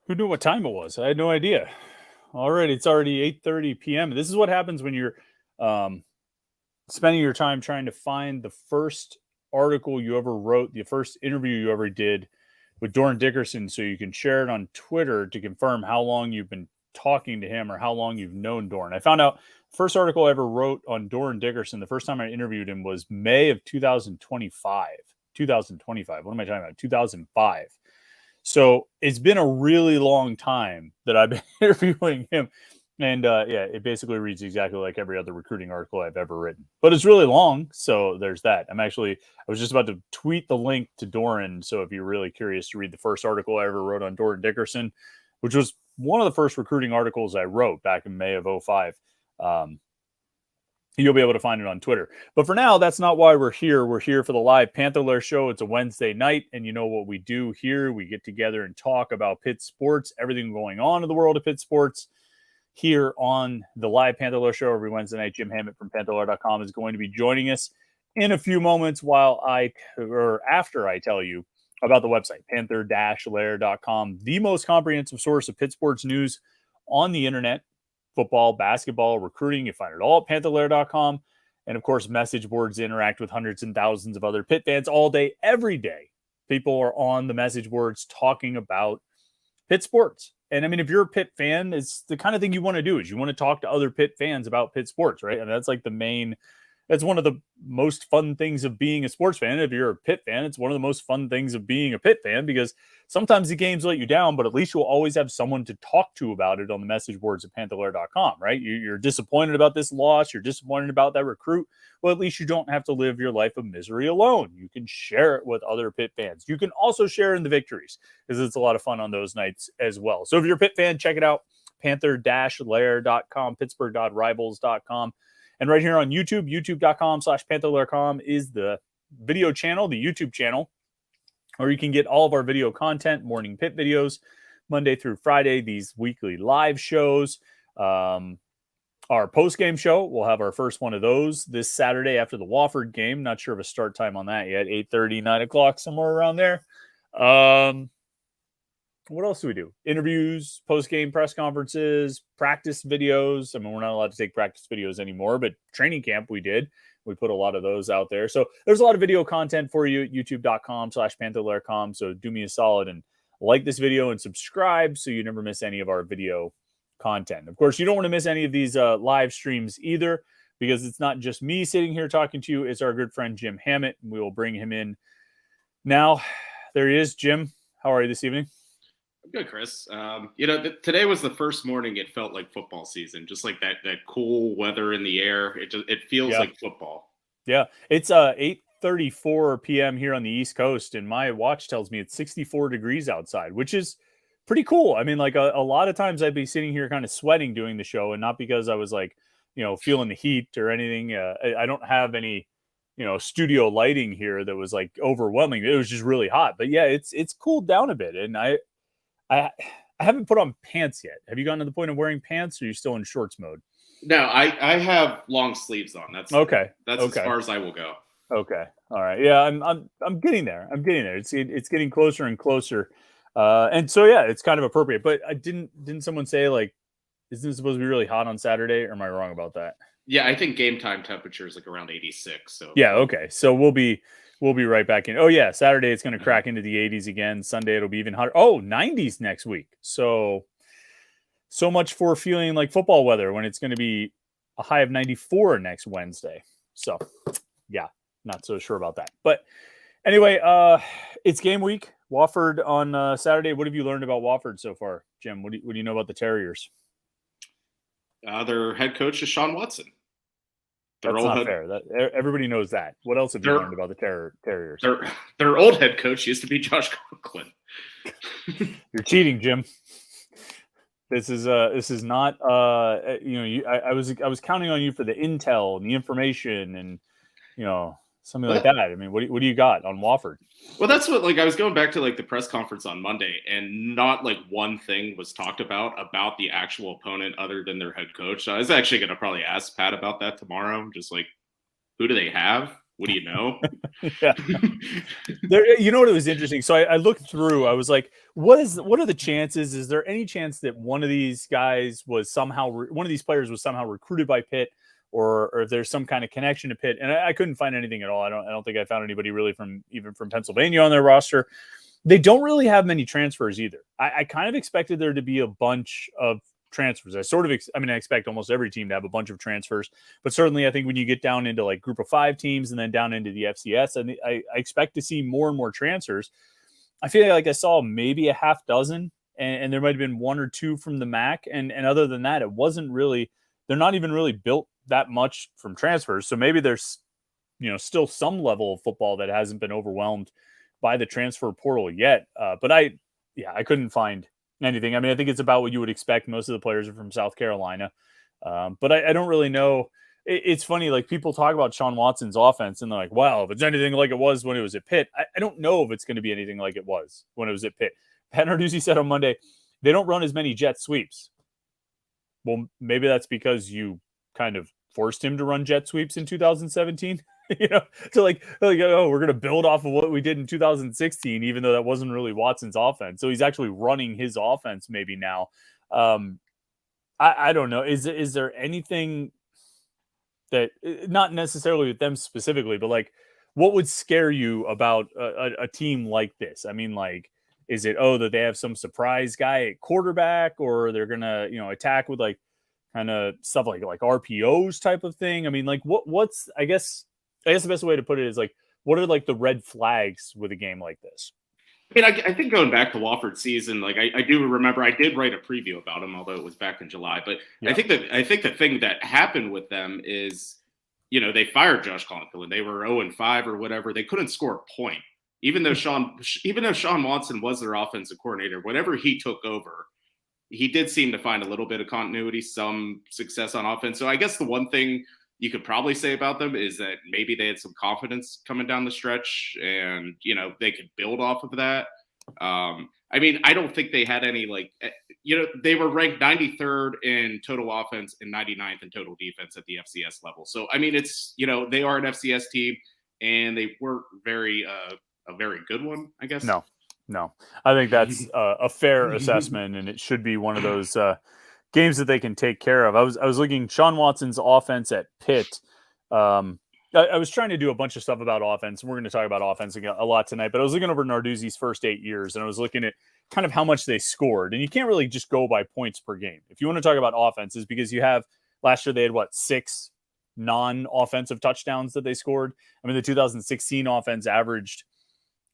Who knew what time it was? I had no idea. Already, it's already 8:30 p.m. This is what happens when you're um, spending your time trying to find the first article you ever wrote, the first interview you ever did with Doran Dickerson, so you can share it on Twitter to confirm how long you've been talking to him or how long you've known Doran. I found out the first article I ever wrote on Doran Dickerson, the first time I interviewed him was May of 2025. 2025. What am I talking about? 2005. So it's been a really long time that I've been interviewing him. And yeah, it basically reads exactly like every other recruiting article I've ever written, but it's really long. So there's that. I was just about to tweet the link to Doran. So if you're really curious to read the first article I ever wrote on Doran Dickerson, which was one of the first recruiting articles I wrote back in May of 05, you'll be able to find it on Twitter. But for now, that's not why we're here. We're here for the live Panther-Lair Show. It's a Wednesday night, and you know what we do here. We get together and talk about Pitt sports, everything going on in the world of Pitt sports. Here on the live Panther-Lair Show every Wednesday night, Jim Hammett from Panther-Lair.com is going to be joining us in a few moments after I tell you about the website, Panther-Lair.com, the most comprehensive source of Pitt sports news on the internet. Football, basketball, recruiting. You find it all at Panther-Lair.com. And of course, message boards interact with hundreds and thousands of other Pitt fans all day, every day. People are on the message boards talking about Pitt sports. And I mean, if you're a Pitt fan, it's the kind of thing you want to do is you want to talk to other Pitt fans about Pitt sports, right? And that's like that's one of the most fun things of being a sports fan. If you're a Pitt fan, it's one of the most fun things of being a Pitt fan because sometimes the games let you down, but at least you'll always have someone to talk to about it on the message boards at Panther-Lair.com, right? You're disappointed about this loss. You're disappointed about that recruit. Well, at least you don't have to live your life of misery alone. You can share it with other Pitt fans. You can also share in the victories because it's a lot of fun on those nights as well. So if you're a Pitt fan, check it out. Panther-Lair.com, Pittsburgh.rivals.com. And right here on YouTube, youtube.com/Panther-Lair.com is the video channel, the YouTube channel, or you can get all of our video content, morning Pitt videos, Monday through Friday, these weekly live shows. Our post-game show, we'll have our first one of those this Saturday after the Wofford game. Not sure of a start time on that yet, 8:30, 9 o'clock, somewhere around there. What else do we do? Interviews, post-game press conferences, practice videos. I mean, we're not allowed to take practice videos anymore, but training camp we did. We put a lot of those out there. So there's a lot of video content for you at youtube.com/Panther-Lair.com. So do me a solid and like this video and subscribe so you never miss any of our video content. Of course, you don't want to miss any of these live streams either because it's not just me sitting here talking to you. It's our good friend Jim Hammett. We will bring him in now. There he is. Jim, how are you this evening? Good, Chris. Today was the first morning it felt like football season, just like that cool weather in the air. It feels like football. Yeah, it's 8:34 p.m. here on the East Coast, and my watch tells me it's 64 degrees outside, which is pretty cool. I mean, like a lot of times I'd be sitting here kind of sweating doing the show, and not because I was like, feeling the heat or anything. I don't have any, studio lighting here that was like overwhelming. It was just really hot. But yeah, it's cooled down a bit, and I haven't put on pants yet. Have you gotten to the point of wearing pants, or are you still in shorts mode? No, I have long sleeves on. That's okay. That's as far as I will go. Okay. All right. Yeah, I'm getting there. I'm getting there. It's getting closer and closer. And so yeah, it's kind of appropriate. But didn't someone say like, isn't it supposed to be really hot on Saturday? Or am I wrong about that? Yeah, I think game time temperature is like around 86. So yeah, okay. So we'll be right back in. Oh yeah, Saturday it's going to crack into the 80s again. Sunday it'll be even hotter. Oh, 90s next week. So much for feeling like football weather when it's going to be a high of 94 next Wednesday. So yeah, not so sure about that. But anyway, it's game week. Wofford on Saturday. What have you learned about Wofford so far, Jim? What do you know about the Terriers? Their head coach is Sean Watson. That's not fair. Everybody knows that. What else have you learned about the Terriers? Their old head coach used to be Josh Conklin. You're cheating, Jim. This is not I was counting on you for the intel and the information and something like that. I mean, what do you got on Wofford? Well, that's what I was going back to the press conference on Monday, and not one thing was talked about the actual opponent other than their head coach. So I was actually going to probably ask Pat about that tomorrow. Just who do they have? What do you know? Yeah. There, you know what, it was interesting. So I looked through. I was like, what are the chances? Is there any chance that one of these guys was somehow one of these players was somehow recruited by Pitt, or if there's some kind of connection to Pitt? And I couldn't find anything at all. I don't think I found anybody really from Pennsylvania on their roster. They don't really have many transfers either. I kind of expected there to be a bunch of transfers. I expect almost every team to have a bunch of transfers, but certainly I think when you get down into like group of 5 teams and then down into the FCS, and I expect to see more and more transfers. I feel like I saw maybe a half dozen, and there might have been 1 or 2 from the MAC. And other than that, it wasn't really, they're not even really built that much from transfers. So maybe there's, still some level of football that hasn't been overwhelmed by the transfer portal yet. But I couldn't find anything. I mean, I think it's about what you would expect. Most of the players are from South Carolina. But I don't really know. It's funny, like people talk about Sean Watson's offense and they're like, wow, if it's anything like it was when it was at Pitt, I don't know if it's going to be anything like it was when it was at Pitt. Pat Narduzzi said on Monday, they don't run as many jet sweeps. Well, maybe that's because you kind of forced him to run jet sweeps in 2017. To like, oh, we're going to build off of what we did in 2016, even though that wasn't really Watson's offense. So he's actually running his offense maybe now. I don't know. Is there anything that, not necessarily with them specifically, but like, what would scare you about a team like this? I mean, like, is it, that they have some surprise guy at quarterback, or they're going to, attack with like kind of stuff like RPOs type of thing? I mean, like what's, I guess the best way to put it is like, what are like the red flags with a game like this? I mean, I think going back to Wofford season, like I do remember I did write a preview about him, although it was back in July. But yeah. I think the thing that happened with them is, they fired Josh Conklin. They were 0-5 or whatever. They couldn't score a point, even though Sean Watson was their offensive coordinator. Whenever he took over, he did seem to find a little bit of continuity, some success on offense. So I guess the one thing you could probably say about them is that maybe they had some confidence coming down the stretch, and they could build off of that. I mean, I don't think they had any they were ranked 93rd in total offense and 99th in total defense at the FCS level. So I mean, it's they are an FCS team, and they weren't a very good one, I guess. No, I think that's a fair assessment, and it should be one of those games that they can take care of. I was looking Sean Watson's offense at Pitt. I was trying to do a bunch of stuff about offense, and we're going to talk about offense a lot tonight, but I was looking over Narduzzi's first 8 years, and I was looking at kind of how much they scored. And you can't really just go by points per game. If you want to talk about offenses, because you have, last year they had 6 non-offensive touchdowns that they scored. I mean, the 2016 offense averaged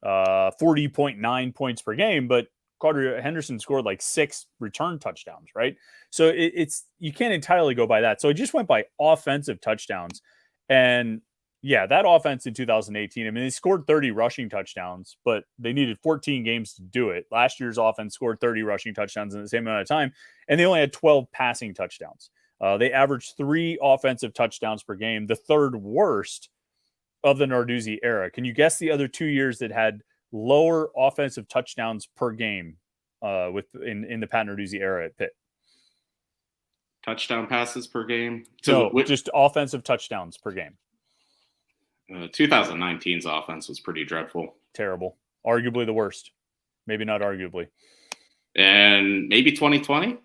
40.9 points per game, but Carter Henderson scored 6 return touchdowns, right? So it's you can't entirely go by that. So I just went by offensive touchdowns. And yeah, that offense in 2018, I mean, they scored 30 rushing touchdowns, but they needed 14 games to do it. Last year's offense scored 30 rushing touchdowns in the same amount of time, and they only had 12 passing touchdowns. They averaged 3 offensive touchdowns per game, the third worst of the Narduzzi era. Can you guess the other 2 years that had lower offensive touchdowns per game in the Pat Narduzzi era at Pitt? Touchdown passes per game? So just offensive touchdowns per game. 2019's offense was pretty dreadful. Terrible. Arguably the worst. Maybe not arguably. And maybe 2020?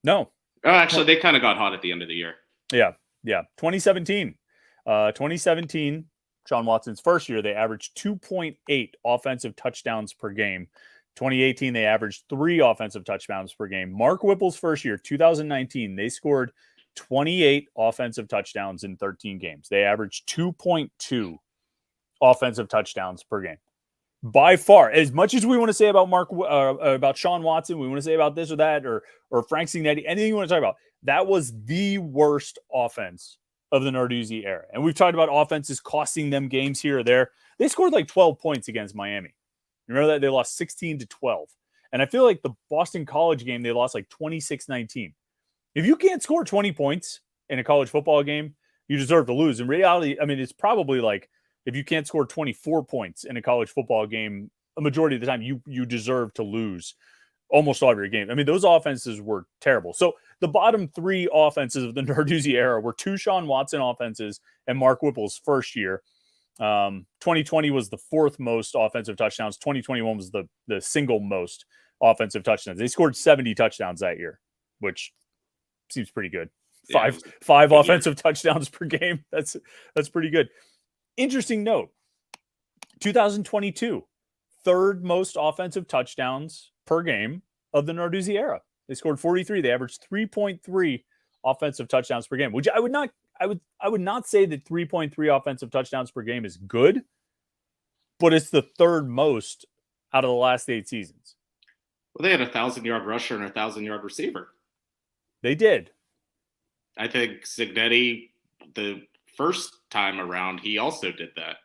No. Oh, actually, they kind of got hot at the end of the year. Yeah. 2017. 2017, Sean Watson's first year, they averaged 2.8 offensive touchdowns per game. 2018, they averaged 3 offensive touchdowns per game. Mark Whipple's first year, 2019, they scored 28 offensive touchdowns in 13 games. They averaged 2.2 offensive touchdowns per game. By far, as much as we want to say about about Sean Watson, we want to say about this or that, or Frank Signetti, anything you want to talk about, that was the worst offense of the Narduzzi era. And we've talked about offenses costing them games here or there. They scored 12 points against Miami. Remember that? They lost 16-12. And I feel like the Boston College game, they lost 26-19. If you can't score 20 points in a college football game, you deserve to lose. In reality, I mean, it's probably if you can't score 24 points in a college football game, a majority of the time you deserve to lose almost all of your games. I mean, those offenses were terrible. So the bottom 3 offenses of the Narduzzi era were 2 Sean Watson offenses and Mark Whipple's first year. 2020 was the fourth most offensive touchdowns. 2021 was the single most offensive touchdowns. They scored 70 touchdowns that year, which seems pretty good. Five offensive touchdowns per game. That's pretty good. Interesting note. 2022, third most offensive touchdowns per game of the Narduzzi era. They scored 43. They averaged 3.3 offensive touchdowns per game, which I would not say that 3.3 offensive touchdowns per game is good, but it's the third most out of the last 8 seasons. Well, they had a 1,000-yard rusher and a 1,000-yard receiver. They did. I think Cignetti, the first time around, he also did that.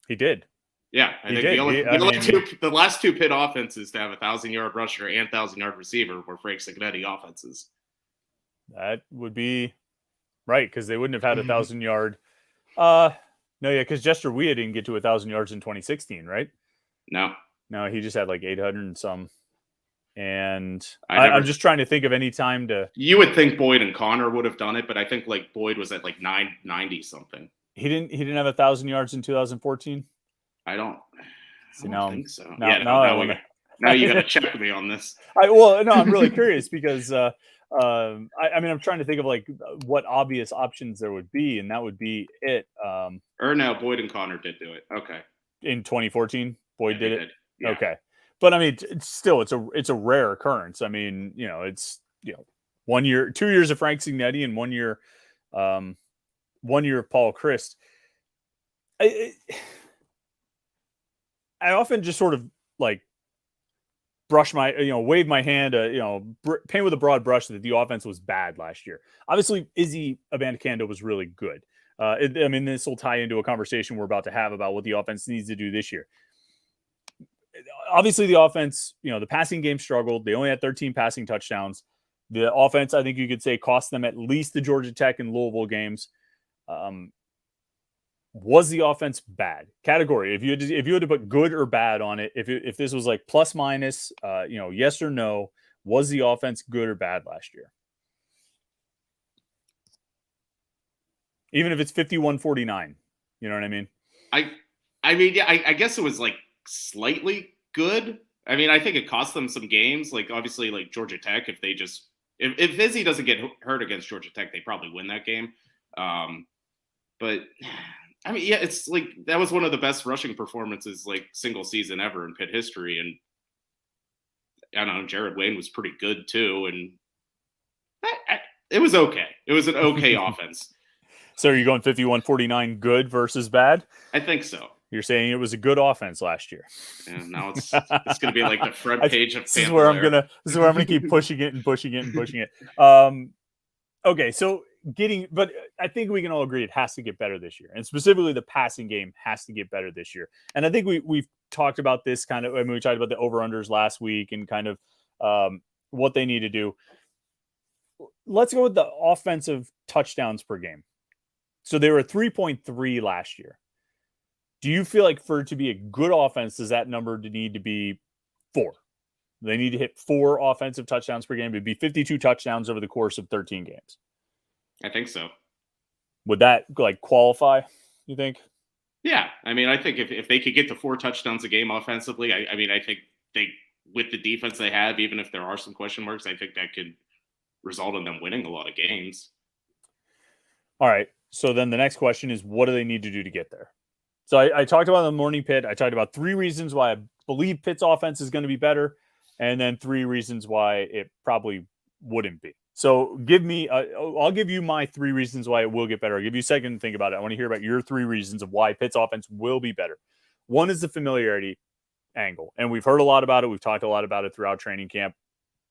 He did. Yeah, I think the last two Pitt offenses to have a 1,000-yard rusher and 1,000-yard receiver were Frank Cignetti offenses. That would be right, because they wouldn't have had a 1,000-yard. Because Jester Weah didn't get to 1,000 yards in 2016, right? No, he just had like 800 and some. And I'm just trying to think of any time to. You would think Boyd and Connor would have done it, but I think like Boyd was at like 990 something. He didn't have 1,000 yards in 2014. I don't think so. Now you got to check me on this. I'm really curious because I'm trying to think of like what obvious options there would be, and that would be it. No, Boyd and Connor did do it. Okay. In 2014, Boyd did it. Yeah. Okay, but I mean, it's a rare occurrence. I mean, it's 1 year, 2 years of Frank Cignetti, and 1 year, 1 year of Paul Christ. I often just sort of like brush my, wave my hand, paint with a broad brush that the offense was bad last year. Obviously, Izzy Abanikanda was really good. This will tie into a conversation we're about to have about what the offense needs to do this year. Obviously, the offense, the passing game struggled. They only had 13 passing touchdowns. The offense, I think you could say, cost them at least the Georgia Tech and Louisville games. Was the offense bad? Category. If you had to put good or bad on it, if this was like plus minus, yes or no, was the offense good or bad last year? Even if it's 51-49, you know what I mean? I guess it was like slightly good. I mean, I think it cost them some games. Like obviously, like Georgia Tech, if Izzy doesn't get hurt against Georgia Tech, they probably win that game. But I mean, yeah, it's like that was one of the best rushing performances like single season ever in Pitt history, and I don't know, Jared Wayne was pretty good too, and it was okay. It was an okay offense. So are you going 51-49 good versus bad? I think so. You're saying it was a good offense last year. Yeah, now it's going to be like the front page of This is where I'm gonna keep pushing it and pushing it and pushing it. Okay, so but I think we can all agree it has to get better this year, and specifically the passing game has to get better this year. And I think we've talked about this kind of. I mean, we talked about the over-unders last week and kind of what they need to do. Let's go with the offensive touchdowns per game. So they were 3.3 last year. Do you feel like for it to be a good offense, does that number need to be 4? They need to hit 4 offensive touchdowns per game. It'd be 52 touchdowns over the course of 13 games. I think so. Would that like qualify, you think? Yeah. I mean, I think if they could get to 4 touchdowns a game offensively, I think with the defense they have, even if there are some question marks, I think that could result in them winning a lot of games. All right. So then the next question is, what do they need to do to get there? So I talked about the morning Pitt. I talked about 3 reasons why I believe Pitt's offense is going to be better, and then 3 reasons why it probably wouldn't be. So I'll give you my 3 reasons why it will get better. I'll give you a second to think about it. I want to hear about your 3 reasons of why Pitt's offense will be better. One is the familiarity angle, and we've heard a lot about it. We've talked a lot about it throughout training camp.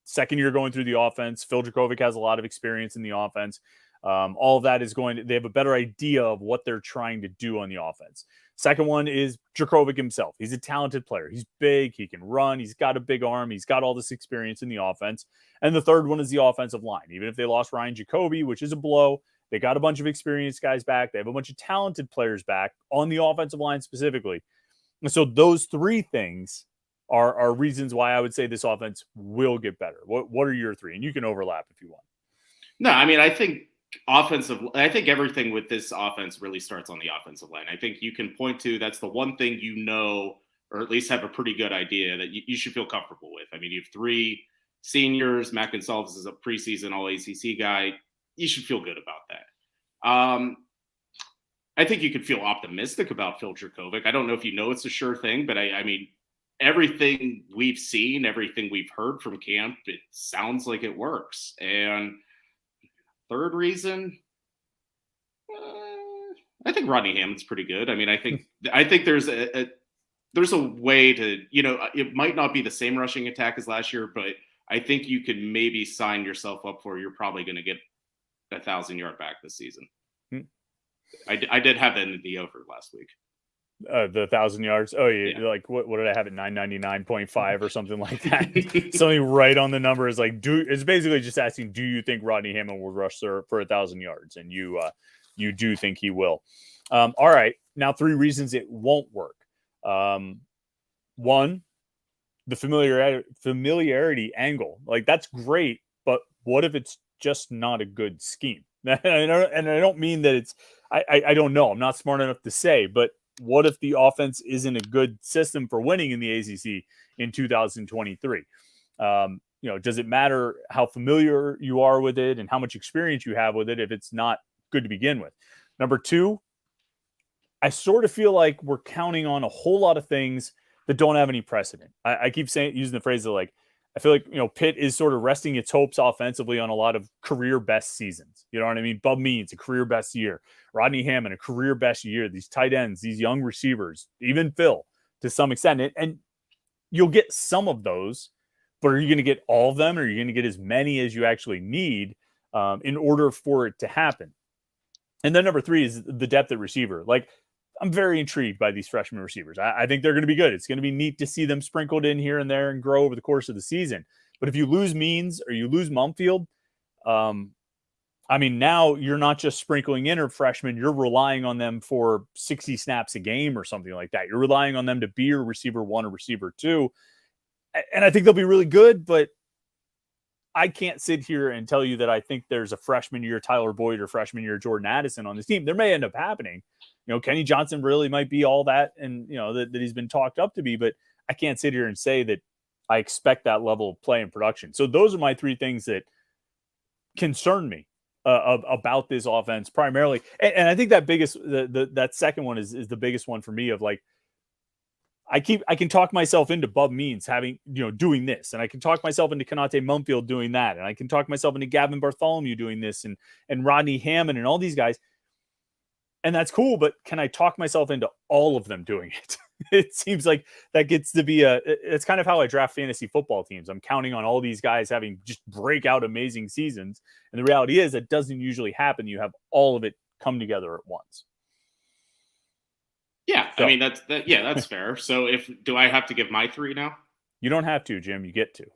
Second year going through the offense, Phil Dracovic has a lot of experience in the offense. All of that they have a better idea of what they're trying to do on the offense. Second one is Dracovic himself. He's a talented player. He's big. He can run. He's got a big arm. He's got all this experience in the offense. And the third one is the offensive line. Even if they lost Ryan Jacoby, which is a blow, they got a bunch of experienced guys back. They have a bunch of talented players back on the offensive line specifically. And so those 3 things are reasons why I would say this offense will get better. What are your 3? And you can overlap if you want. No, I mean, I think I think everything with this offense really starts on the offensive line. I think you can point to that's the one thing or at least have a pretty good idea that you should feel comfortable with. I mean, you have 3 seniors. Matt Gonsalves is a preseason All ACC guy. You should feel good about that. I think you could feel optimistic about Phil Dracovic. I don't know if it's a sure thing, but I mean, everything we've seen, everything we've heard from camp, it sounds like it works. And third reason, I think Rodney Hammett's pretty good. I mean, I think there's a way to, it might not be the same rushing attack as last year, but I think you could maybe sign yourself up for you're probably going to get 1,000-yard back this season. I did have that in the over last week. The 1,000 yards. Oh, yeah. Like what did I have at 999.5 or something like that? Something right on the number is like, it's basically just asking, do you think Rodney Hammett will rush for 1,000 yards? And you do think he will. All right. Now 3 reasons it won't work. 1, the familiarity angle. Like, that's great, but what if it's just not a good scheme? And I don't mean that it's, I don't know. I'm not smart enough to say, but what if the offense isn't a good system for winning in the ACC in 2023? Does it matter how familiar you are with it and how much experience you have with it if it's not good to begin with? Number 2, I sort of feel like we're counting on a whole lot of things that don't have any precedent. I keep using the phrase of like, I feel like, Pitt is sort of resting its hopes offensively on a lot of career best seasons. You know what I mean? Bub Means, a career best year. Rodney Hammett, a career best year. These tight ends, these young receivers, even Phil to some extent. And you'll get some of those, but are you going to get all of them? Or are you going to get as many as you actually need in order for it to happen? And then number 3 is the depth at receiver. Like, I'm very intrigued by these freshman receivers. I think they're going to be good. It's going to be neat to see them sprinkled in here and there and grow over the course of the season. But if you lose Means or you lose Mumfield, now you're not just sprinkling in freshmen. You're relying on them for 60 snaps a game or something like that. You're relying on them to be your receiver 1 or receiver 2. And I think they'll be really good, but I can't sit here and tell you that I think there's a freshman year Tyler Boyd or freshman year Jordan Addison on this team. There may end up happening. Kenny Johnson really might be all that, and that he's been talked up to be, but I can't sit here and say that I expect that level of play and production. So those are my 3 things that concern me about this offense primarily. And I think that that second one is the biggest one for me of like, I can talk myself into Bub Means having, doing this, and I can talk myself into Kanate Mumfield doing that. And I can talk myself into Gavin Bartholomew doing this and Rodney Hammond and all these guys. And that's cool, but can I talk myself into all of them doing it? It seems like that gets to be it's kind of how I draft fantasy football teams. I'm counting on all these guys having just breakout amazing seasons. And the reality is it doesn't usually happen. You have all of it come together at once. Yeah. So, I mean, that's fair. So do I have to give my 3 now? You don't have to, Jim. You get to.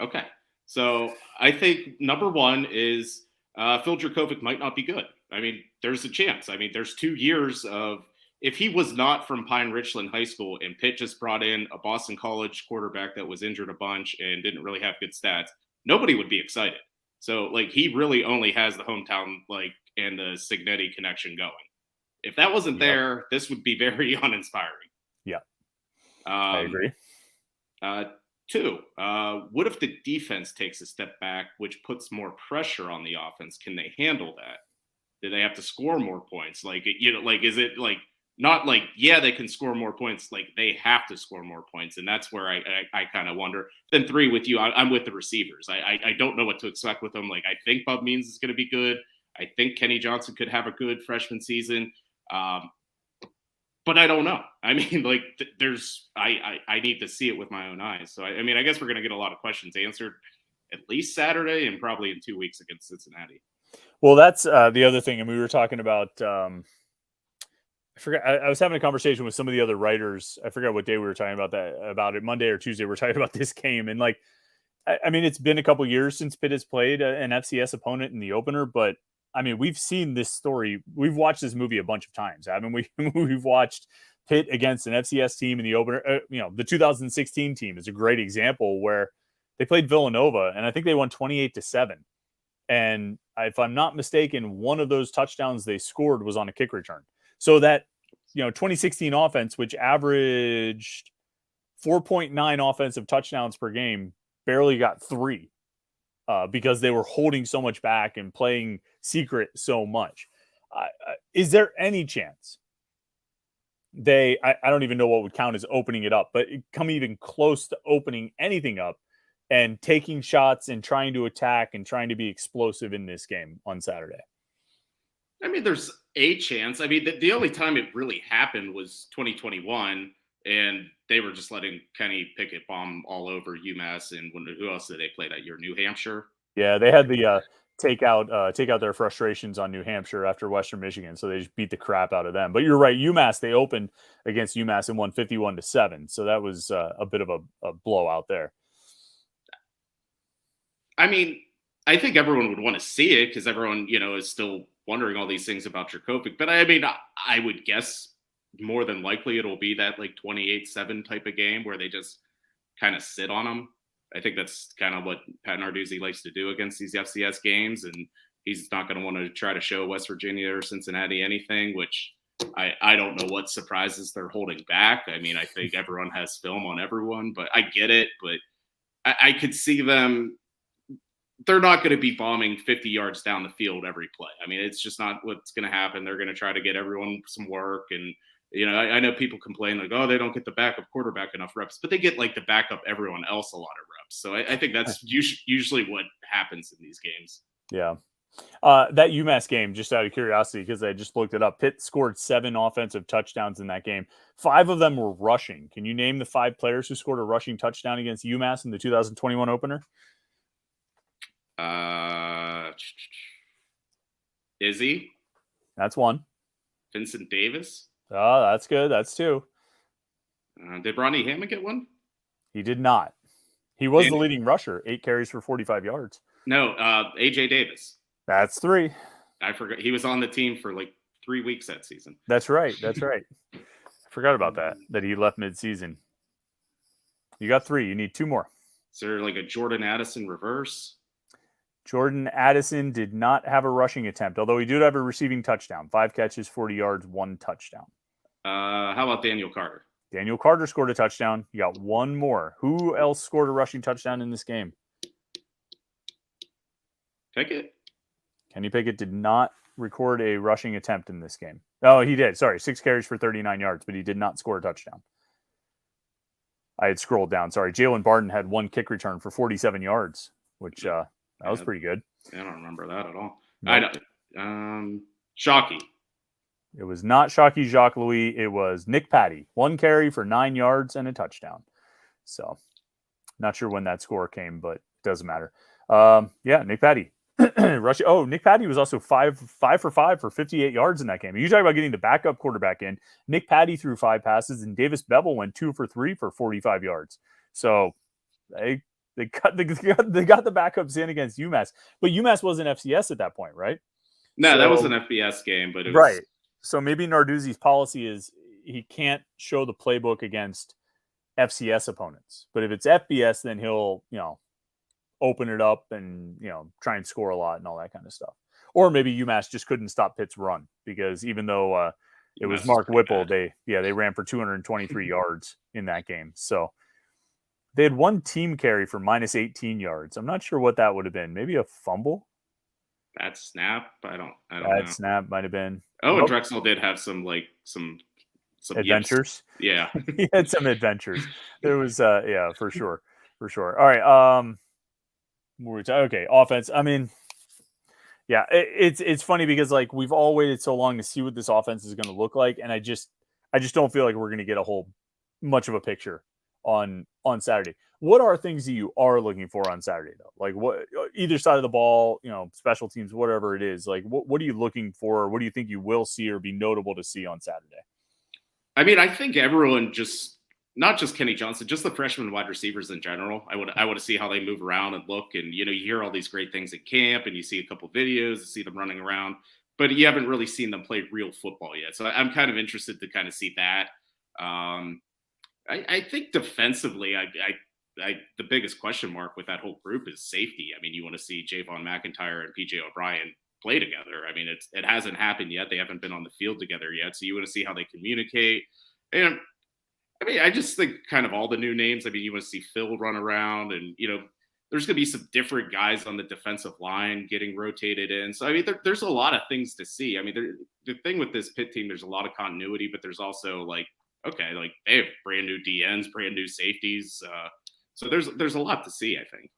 Okay. So I think number 1 is Phil Dracovic might not be good. I mean, there's a chance. I mean, there's 2 years of, if he was not from Pine Richland High School and Pitt just brought in a Boston College quarterback that was injured a bunch and didn't really have good stats, nobody would be excited. So, like, he really only has the hometown, like, and the Signetti connection going. If that wasn't there, this would be very uninspiring. Yeah. I agree. 2, what if the defense takes a step back, which puts more pressure on the offense? Can they handle that? Do they have to score more points? Like, is it like, not like, yeah, they can score more points. Like, they have to score more points. And that's where I kind of wonder. Then 3 with you, I'm with the receivers. I don't know what to expect with them. Like, I think Bub Means is going to be good. I think Kenny Johnson could have a good freshman season. But I don't know. I mean, like, I need to see it with my own eyes. So, I mean, I guess we're going to get a lot of questions answered at least Saturday and probably in 2 weeks against Cincinnati. Well, that's the other thing. And we were talking about, I forgot, I was having a conversation with some of the other writers. I forgot what day we were talking about it, Monday or Tuesday. We were talking about this game. And like, I mean, it's been a couple years since Pitt has played an FCS opponent in the opener, but I mean, we've seen this story. We've watched this movie a bunch of times. I mean, we've watched Pitt against an FCS team in the opener. The 2016 team is a great example where they played Villanova, and I think they won 28-7. And if I'm not mistaken, one of those touchdowns they scored was on a kick return. So that, 2016 offense, which averaged 4.9 offensive touchdowns per game, barely got 3 because they were holding so much back and playing secret so much. Is there any chance I don't even know what would count as opening it up, but come even close to opening anything up and taking shots and trying to attack and trying to be explosive in this game on Saturday? I mean, there's a chance. I mean, the only time it really happened was 2021, and they were just letting Kenny Pickett bomb all over UMass. And who else did they play that year? New Hampshire. Yeah, they had the take out their frustrations on New Hampshire after Western Michigan, so they just beat the crap out of them. But you're right, UMass, they opened against UMass and won 51-7, so that was a bit of a blowout there. I mean, I think everyone would want to see it because everyone, is still wondering all these things about Dracovic. But I mean, I would guess more than likely it'll be that like 28-7 type of game where they just kind of sit on them. I think that's kind of what Pat Narduzzi likes to do against these FCS games. And he's not going to want to try to show West Virginia or Cincinnati anything, which I don't know what surprises they're holding back. I mean, I think everyone has film on everyone, but I get it. But I could see them. They're not going to be bombing 50 yards down the field every play. I mean, it's just not what's going to happen. They're going to try to get everyone some work. And, I know people complain like, oh, they don't get the backup quarterback enough reps, but they get like the backup everyone else a lot of reps. So I think that's usually what happens in these games. Yeah. That UMass game, just out of curiosity, because I just looked it up, Pitt scored 7 offensive touchdowns in that game. 5 of them were rushing. Can you name the 5 players who scored a rushing touchdown against UMass in the 2021 opener? Izzy. That's 1. Vincent Davis. Oh, that's good. That's 2. Did Ronnie Hammond get 1? He did not. He was the leading rusher, 8 carries for 45 yards. No, AJ Davis. That's 3. I forgot. He was on the team for like 3 weeks that season. That's right. That's right. I forgot about that he left mid-season. You got 3. You need 2 more. Is there like a Jordan Addison reverse? Jordan Addison did not have a rushing attempt, although he did have a receiving touchdown. 5 catches, 40 yards, 1 touchdown. How about Daniel Carter? Daniel Carter scored a touchdown. You got 1 more. Who else scored a rushing touchdown in this game? Pickett? Kenny Pickett did not record a rushing attempt in this game. Oh, he did. Sorry, 6 carries for 39 yards, but he did not score a touchdown. I had scrolled down. Sorry, Jalen Barton had 1 kick return for 47 yards, which that was pretty good. I don't remember that at all. Nope. I know. Shockey. It was not Shockey Jacques Louis. It was Nick Patty. 1 carry for 9 yards and a touchdown. So, not sure when that score came, but it doesn't matter. Nick Patty. Nick Patty was also 5 for 5 for 58 yards in that game. You talk about getting the backup quarterback in. Nick Patty threw 5 passes, and Davis Bevel went 2 for 3 for 45 yards. So, they got the backups in against UMass. But UMass wasn't FCS at that point, right? No, that was an FBS game, but it was... Right. So maybe Narduzzi's policy is he can't show the playbook against FCS opponents. But if it's FBS, then he'll, open it up and, try and score a lot and all that kind of stuff. Or maybe UMass just couldn't stop Pitt's run because even though it was Mark Whipple, they ran for 223 yards in that game. So they had 1 team carry for minus 18 yards. I'm not sure what that would have been. Maybe a fumble? Bad snap? I don't know. Bad snap might have been. Oh, and Drexel did have some adventures. Yips. Yeah. He had some adventures. There was for sure. All right. Okay, offense. I mean, yeah, it's funny because like we've all waited so long to see what this offense is going to look like, and I just don't feel like we're going to get a whole much of a picture on Saturday. What are things that you are looking for on Saturday though? Like what either side of the ball, special teams, whatever it is. Like what are you looking for? What do you think you will see or be notable to see on Saturday? I mean, I think everyone not just Kenny Johnson, just the freshman wide receivers in general. I want to see how they move around and look. And, you hear all these great things at camp and you see a couple videos and see them running around, but you haven't really seen them play real football yet. So I'm kind of interested to kind of see that. I think defensively, the biggest question mark with that whole group is safety. I mean, you want to see Javon McIntyre and PJ O'Brien play together. I mean, it hasn't happened yet. They haven't been on the field together yet. So you want to see how they communicate. And I mean, I just think kind of all the new names. I mean, you want to see Phil run around, and there's going to be some different guys on the defensive line getting rotated in. So I mean, there's a lot of things to see. I mean, the thing with this Pitt team, there's a lot of continuity, but there's also like they have brand new DNs, brand new safeties. So there's a lot to see, I think.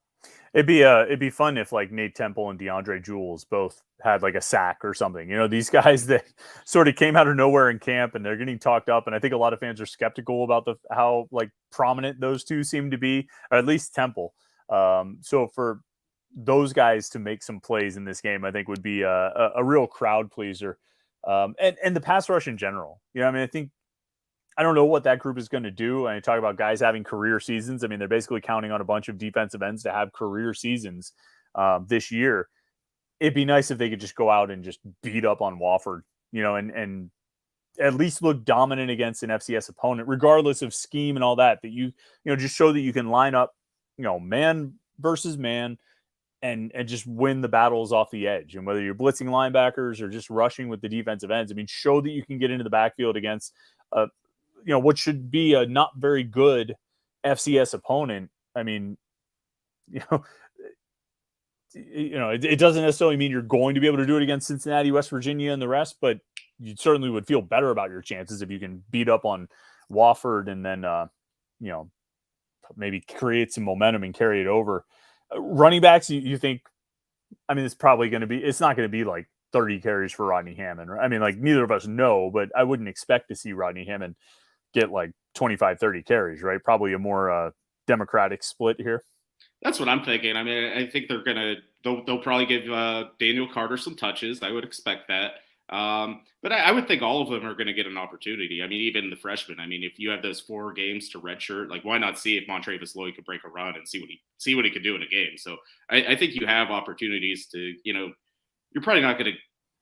It'd be fun if like Nate Temple and DeAndre Jules both had like a sack or something. These guys that sort of came out of nowhere in camp and they're getting talked up. And I think a lot of fans are skeptical about how like prominent those two seem to be, or at least Temple. So for those guys to make some plays in this game, I think would be a real crowd pleaser. And the pass rush in general. I mean, I don't know what that group is going to do. And I talk about guys having career seasons. I mean, they're basically counting on a bunch of defensive ends to have career seasons this year. It'd be nice if they could just go out and just beat up on Wofford, and at least look dominant against an FCS opponent, regardless of scheme and all that, you just show that you can line up, man versus man and just win the battles off the edge. And whether you're blitzing linebackers or just rushing with the defensive ends, I mean, show that you can get into the backfield against what should be a not very good FCS opponent. I mean, it doesn't necessarily mean you're going to be able to do it against Cincinnati, West Virginia, and the rest, but you certainly would feel better about your chances if you can beat up on Wofford and then, maybe create some momentum and carry it over. Running backs, you think, I mean, it's not going to be like 30 carries for Rodney Hammond. Right? I mean, like neither of us know, but I wouldn't expect to see Rodney Hammond get like 25, 30 carries, right? Probably a more democratic split here. That's what I'm thinking. I mean, I think they'll probably give Daniel Carter some touches. I would expect that. But I would think all of them are going to get an opportunity. I mean, even the freshmen. I mean, if you have those 4 games to redshirt, like why not see if Montravis Lloyd could break a run and see what he could do in a game? So I think you have opportunities to, you're probably not going to.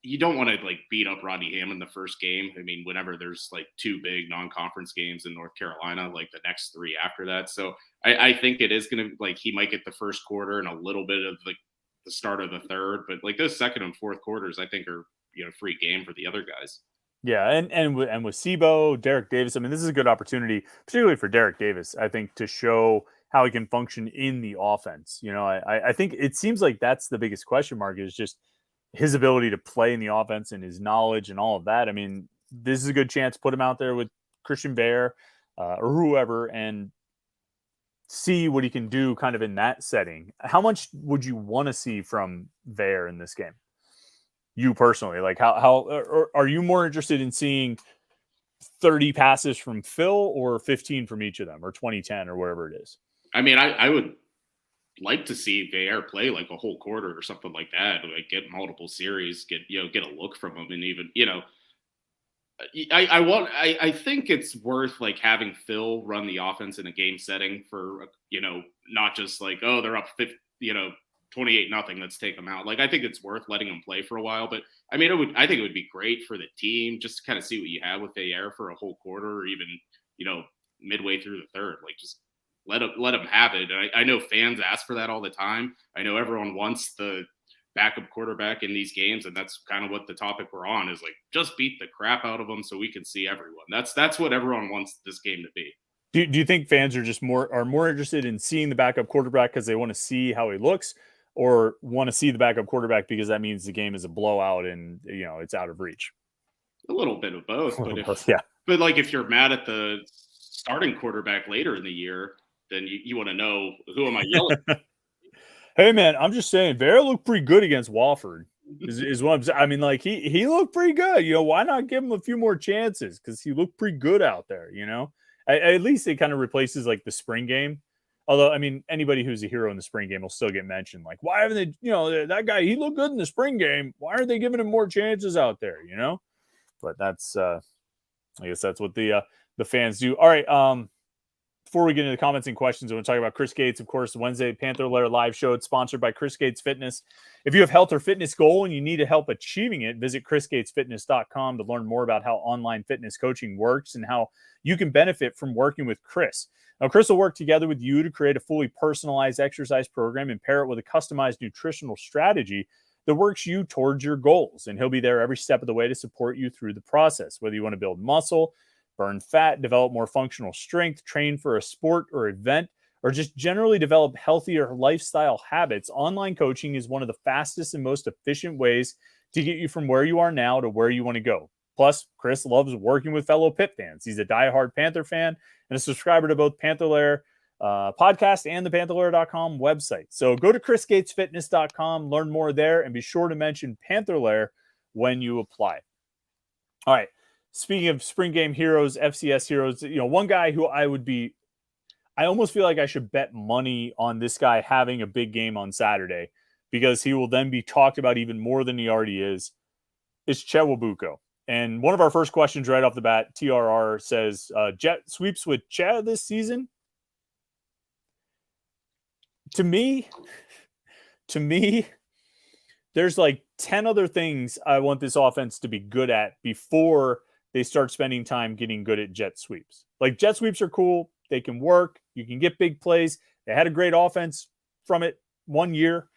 You don't want to like beat up Rodney Hammond the first game. I mean, whenever there's like 2 big non-conference games in North Carolina, like the next 3 after that. So I think it is going to like he might get the first quarter and a little bit of like the start of the third, but like those second and fourth quarters, I think are free game for the other guys. Yeah, and with Sibo, Derek Davis. I mean, this is a good opportunity, particularly for Derek Davis, I think, to show how he can function in the offense. I think it seems like that's the biggest question mark is just his ability to play in the offense and his knowledge and all of that. I mean, this is a good chance to put him out there with Christian Bear or whoever and see what he can do kind of in that setting. How much would you want to see from Bear in this game? You personally, like how are you more interested in seeing 30 passes from Phil or 15 from each of them or 20-10 or whatever it is? I mean, I would like to see Bear play like a whole quarter or something like that, like get multiple series, get a look from him. And even, I think it's worth like having Phil run the offense in a game setting for, not just like, oh, they're up 50, 28-0, let's take them out. Like, I think it's worth letting them play for a while, but I mean, I think it would be great for the team just to kind of see what you have with Bear for a whole quarter or even, midway through the third, like just let them have it. I know fans ask for that all the time. I know everyone wants the backup quarterback in these games, and that's kind of what the topic we're on is, like, just beat the crap out of them so we can see everyone. That's what everyone wants this game to be. Do you think fans are just more interested in seeing the backup quarterback because they want to see how he looks, or want to see the backup quarterback because that means the game is a blowout and it's out of reach? A little bit of both, but yeah. But like if you're mad at the starting quarterback later in the year, then you want to know, who am I yelling at? Hey man, I'm just saying, Bear looked pretty good against Wofford. Is what I'm saying. I mean, like he looked pretty good. Why not give him a few more chances? Because he looked pretty good out there. At least it kind of replaces like the spring game. Although, I mean, anybody who's a hero in the spring game will still get mentioned. Like, why haven't they? That guy, he looked good in the spring game. Why aren't they giving him more chances out there? But that's, I guess that's what the fans do. All right. before we get into the comments and questions, I want to talk about Chris Gates, of course, the Wednesday Panther-Lair live show. It's sponsored by Chris Gates Fitness. If you have health or fitness goal and you need help achieving it, visit chrisgatesfitness.com to learn more about how online fitness coaching works and how you can benefit from working with Chris. Now, Chris will work together with you to create a fully personalized exercise program and pair it with a customized nutritional strategy that works you towards your goals. And he'll be there every step of the way to support you through the process, whether you want to build muscle, burn fat, develop more functional strength, train for a sport or event, or just generally develop healthier lifestyle habits. Online coaching is one of the fastest and most efficient ways to get you from where you are now to where you want to go. Plus, Chris loves working with fellow Pitt fans. He's a diehard Panther fan and a subscriber to both Panther-Lair podcast and the Panther-Lair.com website. So go to chrisgatesfitness.com, learn more there, and be sure to mention Panther-Lair when you apply. All right. Speaking of spring game heroes, FCS heroes, one guy who I almost feel like I should bet money on this guy having a big game on Saturday because he will then be talked about even more than he already is Chewabuko. And one of our first questions right off the bat, TRR says, Jet sweeps with Che this season? To me, there's like 10 other things I want this offense to be good at before they start spending time getting good at jet sweeps. Like, jet sweeps are cool. They can work. You can get big plays. They had a great offense from it 1 year.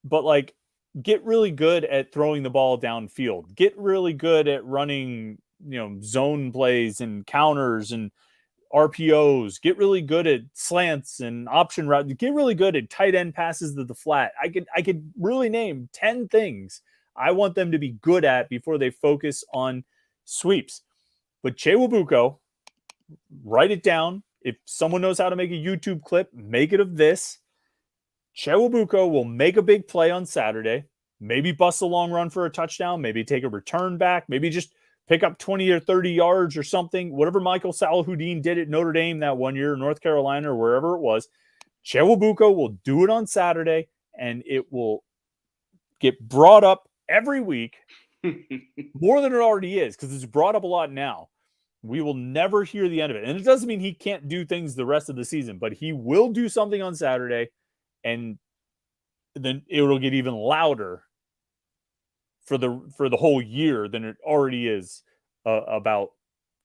But, like, get really good at throwing the ball downfield. Get really good at running, zone plays and counters and RPOs. Get really good at slants and option routes. Get really good at tight end passes to the flat. I could really name 10 things I want them to be good at before they focus on sweeps. But Chewabuko, write it down. If someone knows how to make a YouTube clip, make it of this. Chewabuko will make a big play on Saturday, maybe bust a long run for a touchdown, maybe take a return back, maybe just pick up 20 or 30 yards or something, whatever Michael Salahuddin did at Notre Dame that 1 year, North Carolina or wherever it was. Chewabuko will do it on Saturday, and it will get brought up every week more than it already is, because it's brought up a lot now. We will never hear the end of it. And it doesn't mean he can't do things the rest of the season, but he will do something on Saturday, and then it will get even louder for the whole year than it already is about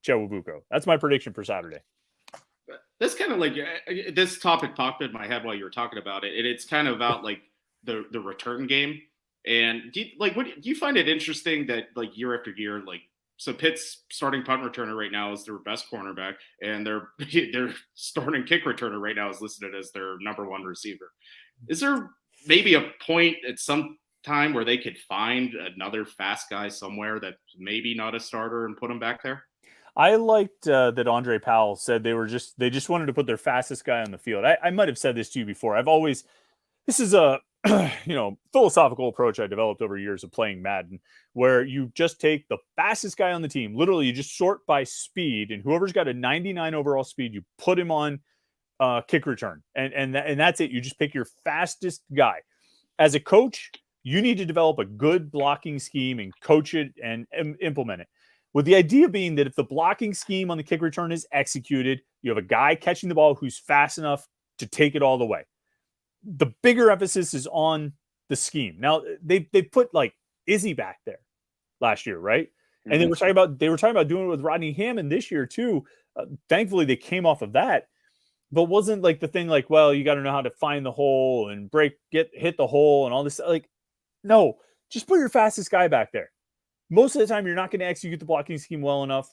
Chewabuko. That's my prediction for Saturday. That's kind of like this topic popped in my head while you were talking about it, and it's kind of about like the return game. And do you find it interesting that like year after year, like, so Pitt's starting punt returner right now is their best cornerback, and their starting kick returner right now is listed as their number one receiver. Is there maybe a point at some time where they could find another fast guy somewhere that maybe not a starter and put him back there? I liked that Andre Powell said they just wanted to put their fastest guy on the field. I might have said this to you before. This is a philosophical approach I developed over years of playing Madden, where you just take the fastest guy on the team. Literally, you just sort by speed, and whoever's got a 99 overall speed, you put him on kick return, and that's it. You just pick your fastest guy. As a coach, you need to develop a good blocking scheme and coach it and implement it. With the idea being that if the blocking scheme on the kick return is executed, you have a guy catching the ball who's fast enough to take it all the way. The bigger emphasis is on the scheme. Now they put like Izzy back there last year, right? Mm-hmm. And they were talking about doing it with Rodney Hammond this year too. Thankfully, they came off of that, but wasn't like the thing like, well, you got to know how to find the hole and hit the hole and all this. Like, no, just put your fastest guy back there. Most of the time, you're not going to execute the blocking scheme well enough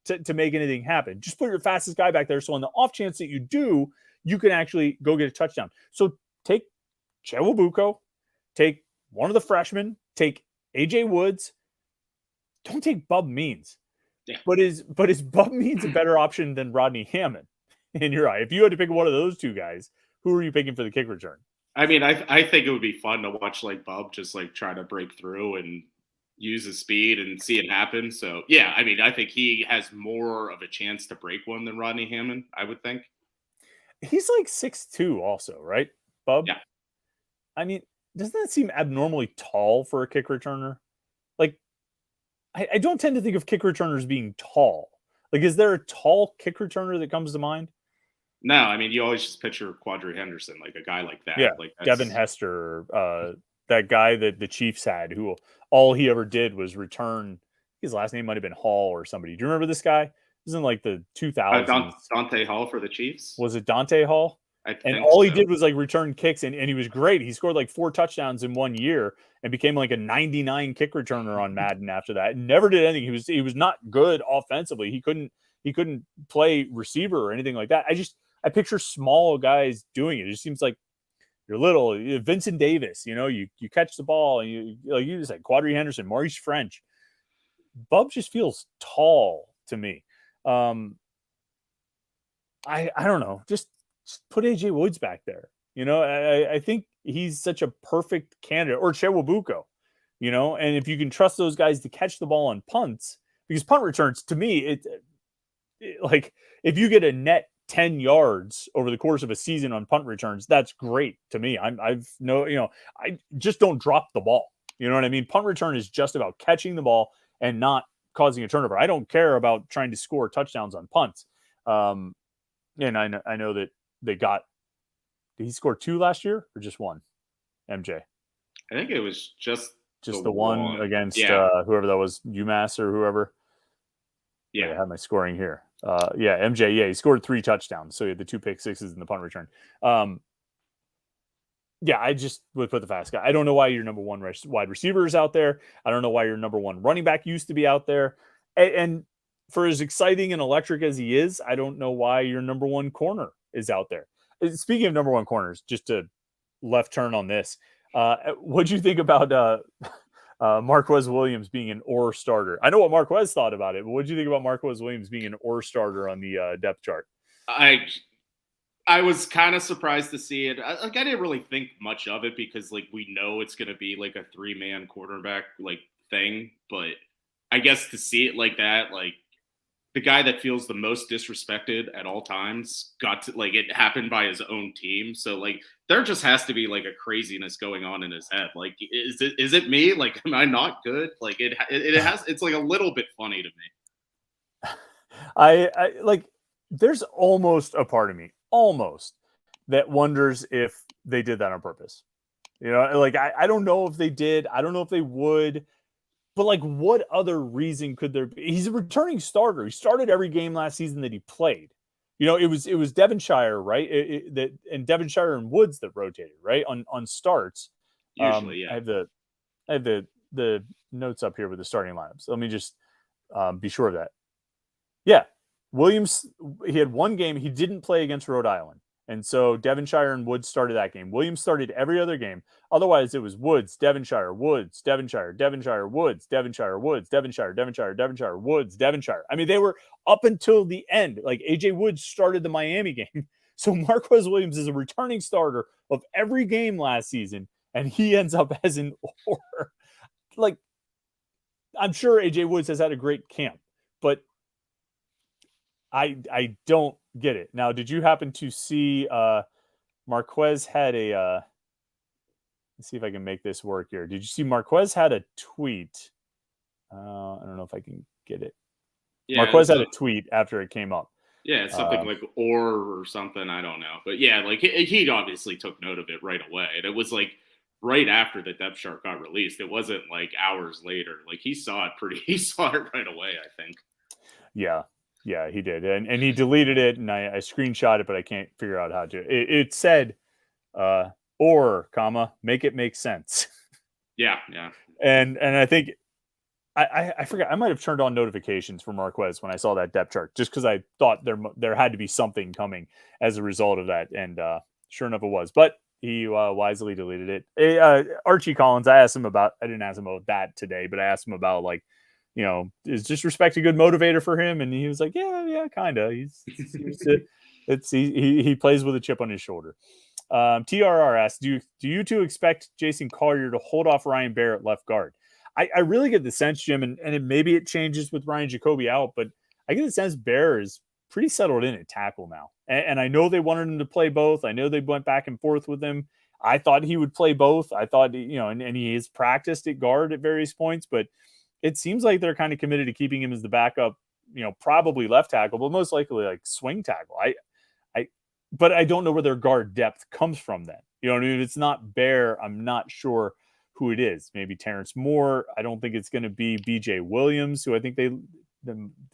to make anything happen. Just put your fastest guy back there. So on the off chance that you do, you can actually go get a touchdown. So take Chewabuko, take one of the freshmen, take AJ Woods. Don't take Bub Means. Yeah. But is Bub Means a better option than Rodney Hammond in your eye? If you had to pick one of those two guys, who are you picking for the kick return? I mean, I think it would be fun to watch like Bub just like try to break through and use his speed and see it happen. So yeah, I mean, I think he has more of a chance to break one than Rodney Hammond, I would think. He's like 6'2" also, right, Bub? Yeah. I mean, doesn't that seem abnormally tall for a kick returner? Like, I don't tend to think of kick returners being tall. Like, is there a tall kick returner that comes to mind? No, I mean, you always just picture Quadri Henderson, like a guy like that. Yeah, Like Devin Hester, that guy that the Chiefs had, who all he ever did was return. His last name might have been Hall or somebody. Do you remember this guy? It was in like the 2000s. Dante Hall for the Chiefs. Was it Dante Hall? I And think all he so. did was like return kicks, and he was great. He scored like 4 touchdowns in 1 year and became like a 99 kick returner on Madden after that. And never did anything. He was not good offensively. He couldn't play receiver or anything like that. I picture small guys doing it. It just seems like you're little. Vincent Davis, you catch the ball and you just said Quadri Henderson, Maurice French. Bub just feels tall to me. I don't know. Just put AJ Woods back there. I think he's such a perfect candidate, or Chewabuko, and if you can trust those guys to catch the ball on punts, because punt returns to me, it like if you get a net 10 yards over the course of a season on punt returns, that's great to me. I just don't drop the ball. You know what I mean? Punt return is just about catching the ball and not causing a turnover. I don't care about trying to score touchdowns on punts. And I know that they got. Did he score 2 last year or just 1? MJ. I think it was just the one against whoever that was, UMass or whoever. Yeah, I have my scoring here. MJ. Yeah, he scored 3 touchdowns, so he had the 2 pick sixes in the punt return. I just would put the fast guy. I don't know why your number 1 wide receiver is out there. I don't know why your number 1 running back used to be out there. And for as exciting and electric as he is, I don't know why your number 1 corner is out there. Speaking of number 1 corners, just to left turn on this, what'd you think about Marquez Williams being an or starter? I know what Marquez thought about it, but what'd you think about Marquez Williams being an or starter on the depth chart? I was kind of surprised to see it. I didn't really think much of it because we know it's going to be like a 3-man quarterback thing, but I guess to see it like that, the guy that feels the most disrespected at all times got to it happened by his own team. So there just has to be a craziness going on in his head. Is it me? Am I not good? It's a little bit funny to me. I there's almost a part of me that wonders if they did that on purpose. I don't know if they did. I don't know if they would. But what other reason could there be? He's a returning starter. He started every game last season that he played. It was Devonshire, right? And Devonshire and Woods that rotated, right? On starts. Usually, yeah. I have the notes up here with the starting lineups. Let me just be sure of that. Yeah, Williams. He had 1 game. He didn't play against Rhode Island. And so Devonshire and Woods started that game. Williams started every other game. Otherwise, it was Woods, Devonshire, Woods, Devonshire, Devonshire, Woods, Devonshire, Woods, Devonshire, Devonshire, Devonshire, Woods, Devonshire. I mean, they were up until the end. AJ Woods started the Miami game. So Marquez Williams is a returning starter of every game last season, and he ends up as an or. I'm sure AJ Woods has had a great camp, but I don't get it. Now, did you happen to see Marquez had a let's see if I can make this work here. Did you see Marquez had a tweet? I don't know if I can get it. Yeah, Marquez had a tweet after it came up. Yeah, it's something or something. I don't know. But yeah, he obviously took note of it right away. And it was right after the depth chart got released. It wasn't hours later. He saw it right away, I think. Yeah, he did. And he deleted it, and I screenshot it, but I can't figure out how to. It said, or, comma, make it make sense. Yeah. And I think, I forgot, I might have turned on notifications for Marquez when I saw that depth chart, just because I thought there had to be something coming as a result of that. And sure enough, it was. But he wisely deleted it. Archie Collins, I didn't ask him about that today, but I asked him about, is disrespect a good motivator for him? And he was like, yeah, kind of. He plays with a chip on his shoulder. TRR asks, do you two expect Jason Collier to hold off Ryan Baer at left guard? I really get the sense, Jim, and maybe it changes with Ryan Jacoby out, but I get the sense Baer is pretty settled in at tackle now. And I know they wanted him to play both. I know they went back and forth with him. I thought he would play both. I thought, and he has practiced at guard at various points, but it seems like they're kind of committed to keeping him as the backup, probably left tackle, but most likely swing tackle. but I don't know where their guard depth comes from then. You know what I mean? If it's not Bear, I'm not sure who it is. Maybe Terrence Moore. I don't think it's going to be BJ Williams, who I think did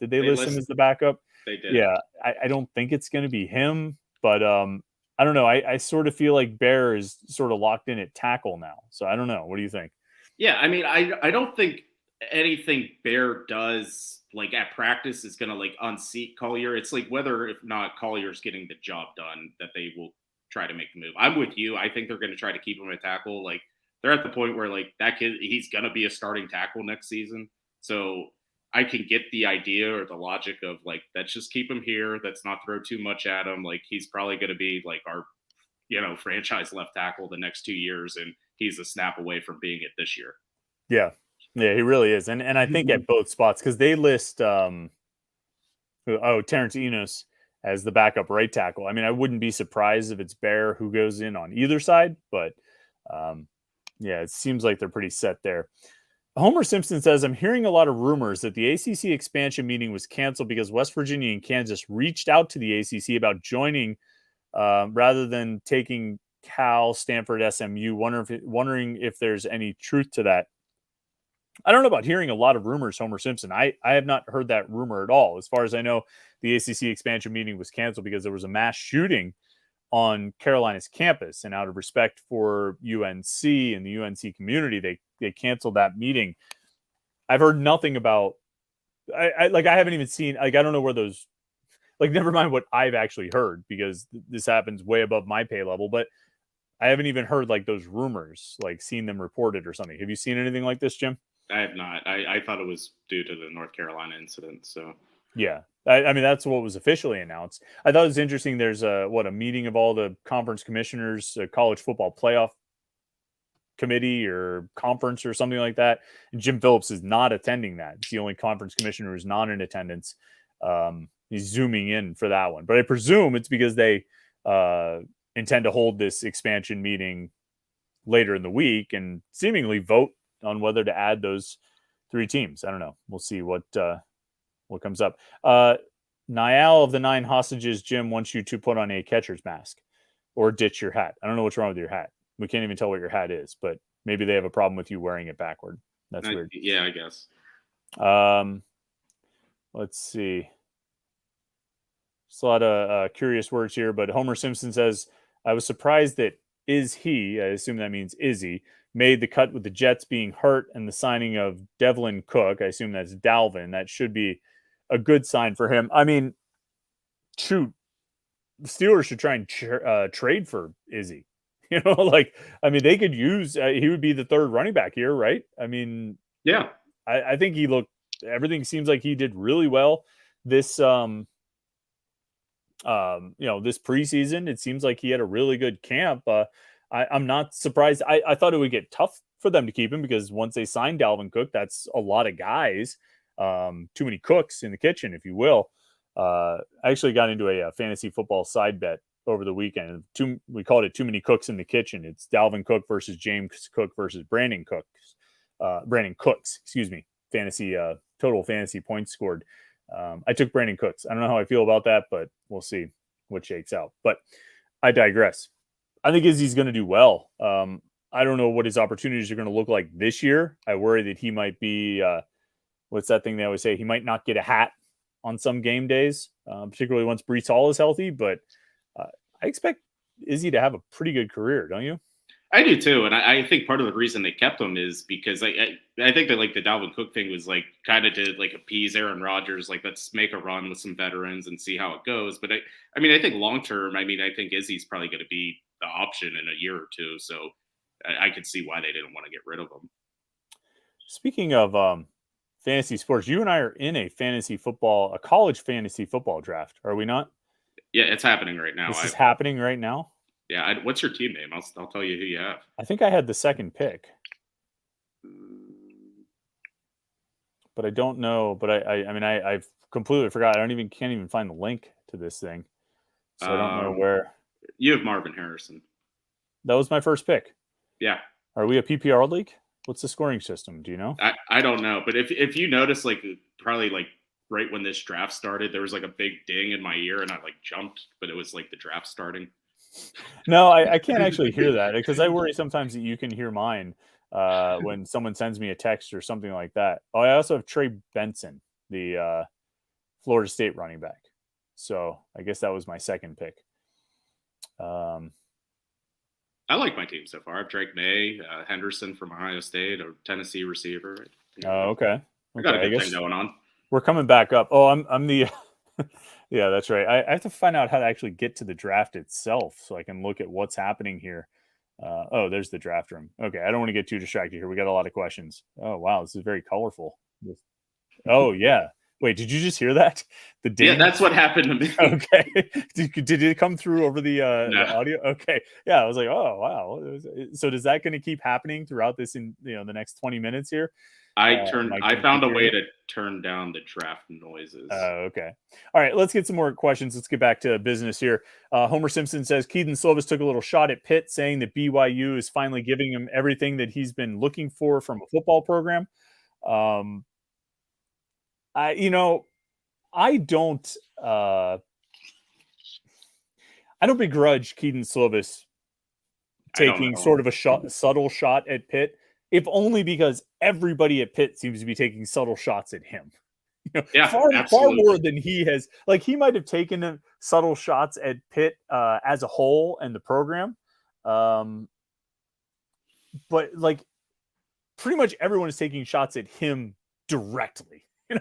they list him as the backup? They did. Yeah, I don't think it's going to be him, but I don't know. I sort of feel like Bear is sort of locked in at tackle now. So I don't know. What do you think? Yeah, I mean, I don't think anything Bear does like at practice is going to like unseat Collier. It's like whether if not Collier's getting the job done that they will try to make the move. I'm with you. I think they're going to try to keep him at tackle. Like they're at the point where like that kid, he's going to be a starting tackle next season. So I can get the idea or the logic of like, let's just keep him here. Let's not throw too much at him. Like he's probably going to be like our, franchise left tackle the next 2 years. And he's a snap away from being it this year. Yeah. Yeah, he really is. And I think at both spots, because they list Terrence Enos as the backup right tackle. I mean, I wouldn't be surprised if it's Bear who goes in on either side, but yeah, it seems like they're pretty set there. Homer Simpson says, I'm hearing a lot of rumors that the ACC expansion meeting was canceled because West Virginia and Kansas reached out to the ACC about joining rather than taking Cal, Stanford, SMU, wondering if there's any truth to that. I don't know about hearing a lot of rumors, Homer Simpson. I have not heard that rumor at all. As far as I know, the ACC expansion meeting was canceled because there was a mass shooting on Carolina's campus. And out of respect for UNC and the UNC community, they canceled that meeting. I've heard nothing about, I haven't even seen, like, I don't know where those, like, never mind what I've actually heard, because this happens way above my pay level, but I haven't even heard like those rumors, like seen them reported or something. Have you seen anything like this, Jim? I have not. I thought it was due to the North Carolina incident. So yeah, I mean that's what was officially announced. I thought it was interesting. There's a meeting of all the conference commissioners, college football playoff committee or conference or something like that. And Jim Phillips is not attending that. It's the only conference commissioner who's not in attendance. He's zooming in for that one, but I presume it's because they intend to hold this expansion meeting later in the week and seemingly vote on whether to add those 3 teams. I don't know. We'll see what comes up. Niall of the 9 hostages, Jim, wants you to put on a catcher's mask or ditch your hat. I don't know what's wrong with your hat. We can't even tell what your hat is, but maybe they have a problem with you wearing it backward. That's weird. Yeah, I guess. Let's see. Just a lot of curious words here, but Homer Simpson says, I was surprised that I assume that means Izzy, made the cut with the Jets being hurt and the signing of Devlin Cook. I assume that's Dalvin. That should be a good sign for him. I mean, shoot, the Steelers should try and trade for Izzy. You know, like, I mean, they could use, he would be the 3rd running back here, right? I mean, yeah, I think everything seems like he did really well this, this preseason. It seems like he had a really good camp. I'm not surprised. I thought it would get tough for them to keep him because once they signed Dalvin Cook, that's a lot of guys, too many cooks in the kitchen, if you will. I actually got into a fantasy football side bet over the weekend. We called it too many cooks in the kitchen. It's Dalvin Cook versus James Cook versus Brandon Cooks, excuse me. Fantasy, total fantasy points scored. I took Brandon Cooks. I don't know how I feel about that, but we'll see what shakes out. But I digress. I think Izzy's going to do well. I don't know what his opportunities are going to look like this year. I worry that he might be, what's that thing they always say? He might not get a hat on some game days, particularly once Breece Hall is healthy. But I expect Izzy to have a pretty good career, don't you? I do too, and I think part of the reason they kept him is because I think that like the Dalvin Cook thing was like kind of to like appease Aaron Rodgers, like let's make a run with some veterans and see how it goes. But I think long term, I think Izzy's probably going to be the option in a year or two, so I could see why they didn't want to get rid of him. Speaking of fantasy sports, you and I are in a college fantasy football draft, are we not? Yeah, it's happening right now. This is happening right now? Yeah. What's your team name? I'll tell you who you have. I think I had the 2nd pick. But I don't know. But I've completely forgot. Can't even find the link to this thing. So I don't know where. You have Marvin Harrison. That was my first pick. Yeah. Are we a PPR league? What's the scoring system? Do you know? I don't know. But if you notice, like probably like right when this draft started, there was like a big ding in my ear, and I like jumped, but it was like the draft starting. No, I can't actually hear that because I worry sometimes that you can hear mine when someone sends me a text or something like that. Oh, I also have Trey Benson, the Florida State running back. So I guess that was my second pick. I like my team so far. I have Drake May, Henderson from Ohio State, a Tennessee receiver. Oh, okay. I got a good thing going on. We're coming back up. Oh, I'm the yeah, that's right. I have to find out how to actually get to the draft itself so I can look at what's happening here. Oh, there's the draft room. Okay, I don't want to get too distracted here. We got a lot of questions. Oh, wow, this is very colorful. Oh, yeah. Wait, did you just hear that? The ding? Yeah, that's what happened to me. Okay. Did it come through over the audio? Okay. Yeah, I was like, oh, wow. So is that going to keep happening throughout this in the next 20 minutes here? I found a way to turn down the draft noises. Okay. All right. Let's get some more questions. Let's get back to business here. Homer Simpson says Keaton Slovis took a little shot at Pitt, saying that BYU is finally giving him everything that he's been looking for from a football program. I don't begrudge Keaton Slovis taking sort of a subtle shot at Pitt, if only because everybody at Pitt seems to be taking subtle shots at him. Far more than he has. Like, he might have taken subtle shots at Pitt as a whole and the program, but like pretty much everyone is taking shots at him directly. He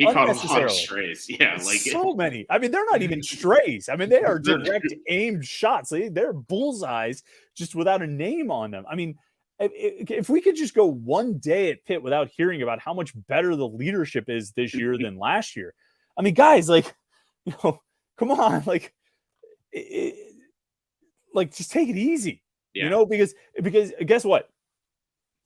caught a lot of strays. Yeah, like so many. I mean, they're not even strays. I mean, they are direct aimed shots. They're bullseyes just without a name on them. I mean, if we could just go one day at Pitt without hearing about how much better the leadership is this year than last year. I mean, guys, come on, just take it easy, because guess what?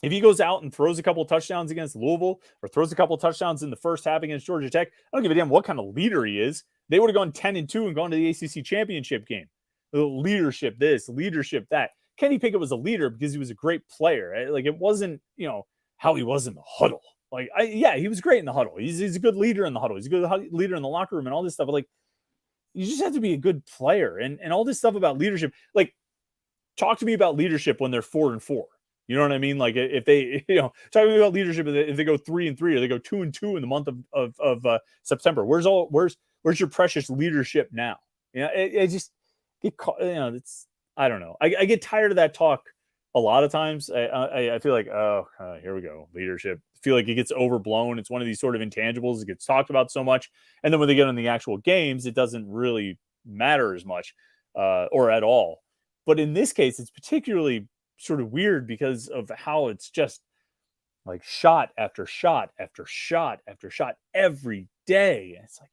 If he goes out and throws a couple of touchdowns against Louisville or throws a couple of touchdowns in the first half against Georgia Tech, I don't give a damn what kind of leader he is. They would have gone 10-2 and gone to the ACC championship game. The leadership this, leadership that. Kenny Pickett was a leader because he was a great player. It wasn't, how he was in the huddle. He was great in the huddle. He's a good leader in the huddle. He's a good leader in the locker room and all this stuff. But you just have to be a good player and all this stuff about leadership. Talk to me about leadership when they're 4-4. You know what I mean? If they, talk to me about leadership if they go 3-3 or they go 2-2 in the month of September. Where's your precious leadership now? It's I don't know. I get tired of that talk a lot of times. I feel like, here we go, leadership. I feel like it gets overblown. It's one of these sort of intangibles. It gets talked about so much, and then when they get on the actual games, it doesn't really matter as much or at all. But in this case, it's particularly sort of weird because of how it's just like shot after shot after shot after shot every day. And it's like,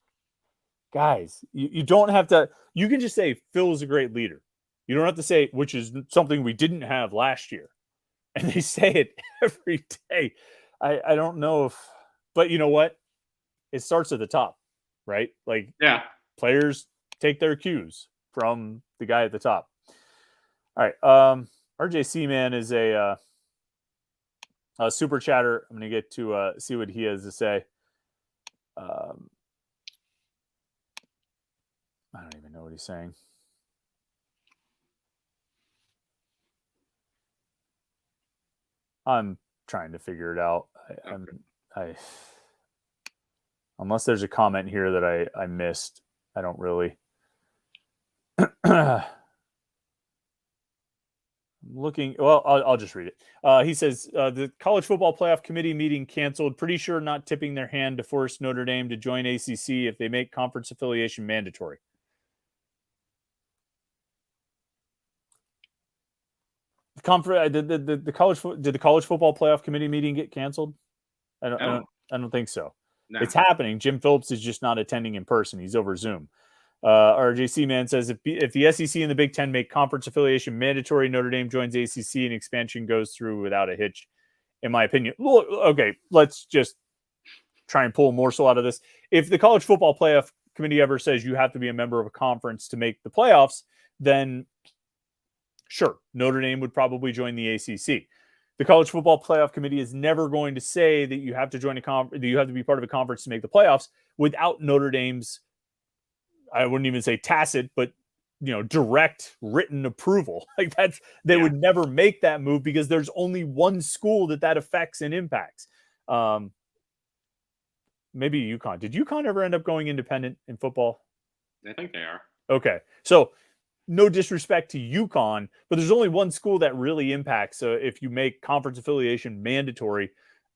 guys, you don't have to, you can just say Phil's a great leader. You don't have to say, which is something we didn't have last year. And they say it every day. I don't know but you know what? It starts at the top, right? Players take their cues from the guy at the top. All right. RJC Man is a super chatter. I'm going to get to see what he has to say. I don't even know what he's saying. I'm trying to figure it out. Unless there's a comment here that I missed, I don't really. Looking, well, I'll just read it. He says the college football playoff committee meeting canceled. Pretty sure not tipping their hand to force Notre Dame to join ACC if they make conference affiliation mandatory. Did the college football playoff committee meeting get canceled? I don't think so. No. It's happening. Jim Phillips is just not attending in person. He's over Zoom. RJC Man says if the SEC and the Big Ten make conference affiliation mandatory, Notre Dame joins ACC and expansion goes through without a hitch, in my opinion. Look, okay, let's just try and pull a morsel out of this. If the college football playoff committee ever says you have to be a member of a conference to make the playoffs, then sure, Notre Dame would probably join the ACC. The college football playoff committee is never going to say that you have to join that you have to be part of a conference to make the playoffs. without Notre Dame's, I wouldn't even say tacit, but direct written approval. Like they would never make that move because there's only one school that affects and impacts. Maybe UConn. Did UConn ever end up going independent in football? I think they are. Okay. So no disrespect to UConn, but there's only one school that really impacts. So if you make conference affiliation mandatory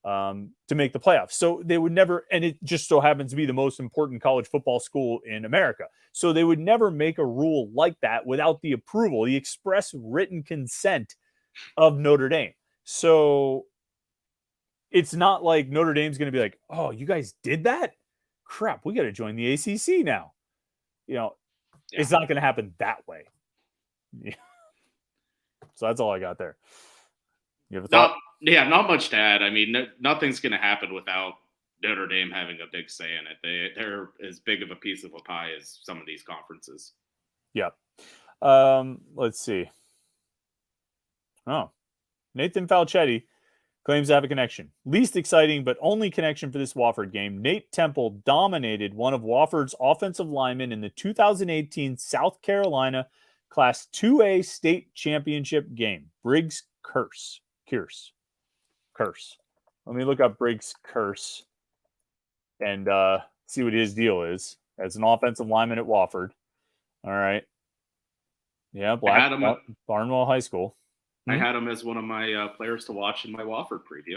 to make the playoffs. So they would never, and it just so happens to be the most important college football school in America. So they would never make a rule like that without the approval, the express written consent of Notre Dame. So it's not like Notre Dame's going to be like, oh, you guys did that? Crap, we got to join the ACC now. It's not going to happen that way. Yeah. So that's all I got there. You have a thought? Not much to add. I mean, nothing's going to happen without Notre Dame having a big say in it. They're as big of a piece of a pie as some of these conferences. Yeah. Let's see. Oh, Nathan Falchetti claims to have a connection. Least exciting, but only connection for this Wofford game. Nate Temple dominated one of Wofford's offensive linemen in the 2018 South Carolina Class 2A state championship game. Briggs Curse. Let me look up Briggs Curse and see what his deal is as an offensive lineman at Wofford. All right. Yeah, Barnwell High School. I had him as one of my players to watch in my Wofford preview.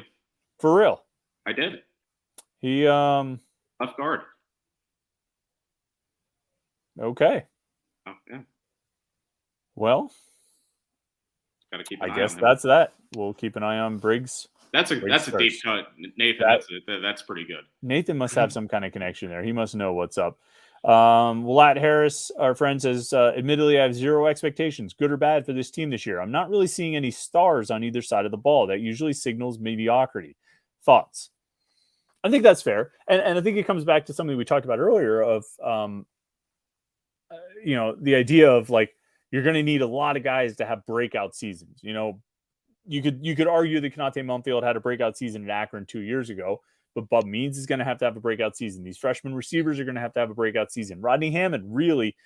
For real? I did. He left guard. Okay. Oh, yeah. Well, gotta keep an eye guess on him. That's that. We'll keep an eye on Briggs. That's a deep cut, Nathan. That's pretty good. Nathan must have some kind of connection there. He must know what's up. Lat Harris, our friend, says, admittedly, I have zero expectations, good or bad, for this team this year. I'm not really seeing any stars on either side of the ball. That usually signals mediocrity. Thoughts? I think that's fair. And I think it comes back to something we talked about earlier of, the idea of like, you're going to need a lot of guys to have breakout seasons. You could argue that Konate Mumfield had a breakout season at Akron 2 years ago, but Bub Means is going to have a breakout season. These freshman receivers are going to have a breakout season. Rodney Hammond really,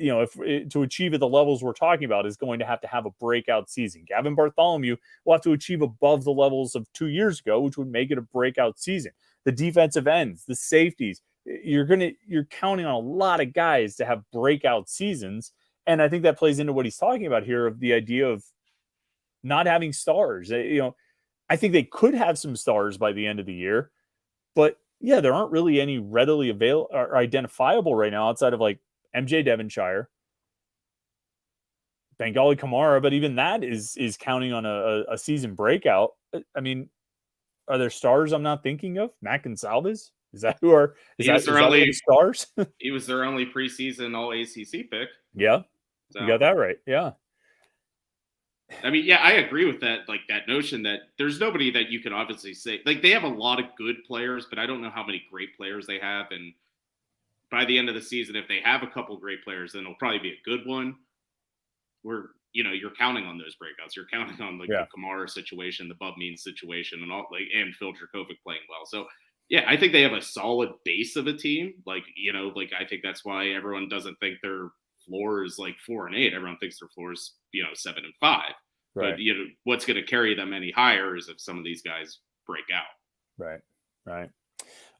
to achieve at the levels we're talking about, is going to have a breakout season. Gavin Bartholomew will have to achieve above the levels of 2 years ago, which would make it a breakout season. The defensive ends, the safeties, you're counting on a lot of guys to have breakout seasons. And I think that plays into what he's talking about here of the idea of not having stars. I think they could have some stars by the end of the year, but yeah, there aren't really any readily available or identifiable right now outside of like MJ Devonshire, Bengali Kamara, but even that is counting on a season breakout. I mean, are there stars I'm not thinking of? Matt Gonsalves? Is that who are? Is that the stars? He was their only preseason All ACC pick. Yeah, so. You got that right. Yeah. I mean, yeah, I agree with that. Like that notion that there's nobody that you can obviously say, like they have a lot of good players, but I don't know how many great players they have. And by the end of the season, if they have a couple great players, then it'll probably be a good one. Where, you're counting on those breakouts. You're counting on the Kamara situation, the Bub Means situation, and all and Phil Dracovic playing well. So yeah, I think they have a solid base of a team. I think that's why everyone doesn't think their floor is like 4-8. Everyone thinks their floor is 7-5. Right. But what's going to carry them any higher is if some of these guys break out. Right.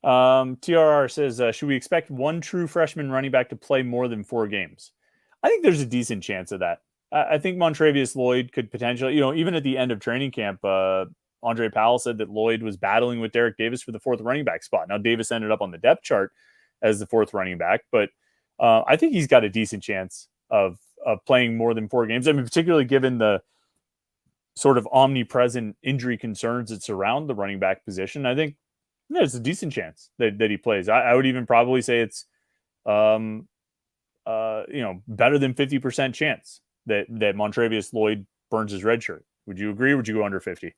TRR says, should we expect one true freshman running back to play more than 4 games? I think there's a decent chance of that. I think Montravius Lloyd could potentially, even at the end of training camp, Andre Powell said that Lloyd was battling with Derek Davis for the 4th running back spot. Now Davis ended up on the depth chart as the 4th running back, but I think he's got a decent chance of playing more than 4 games. I mean, particularly given the sort of omnipresent injury concerns that surround the running back position. I think there's a decent chance that he plays. I would even probably say it's, better than 50% chance that Montravius Lloyd burns his red shirt. Would you agree? Or would you go under 50?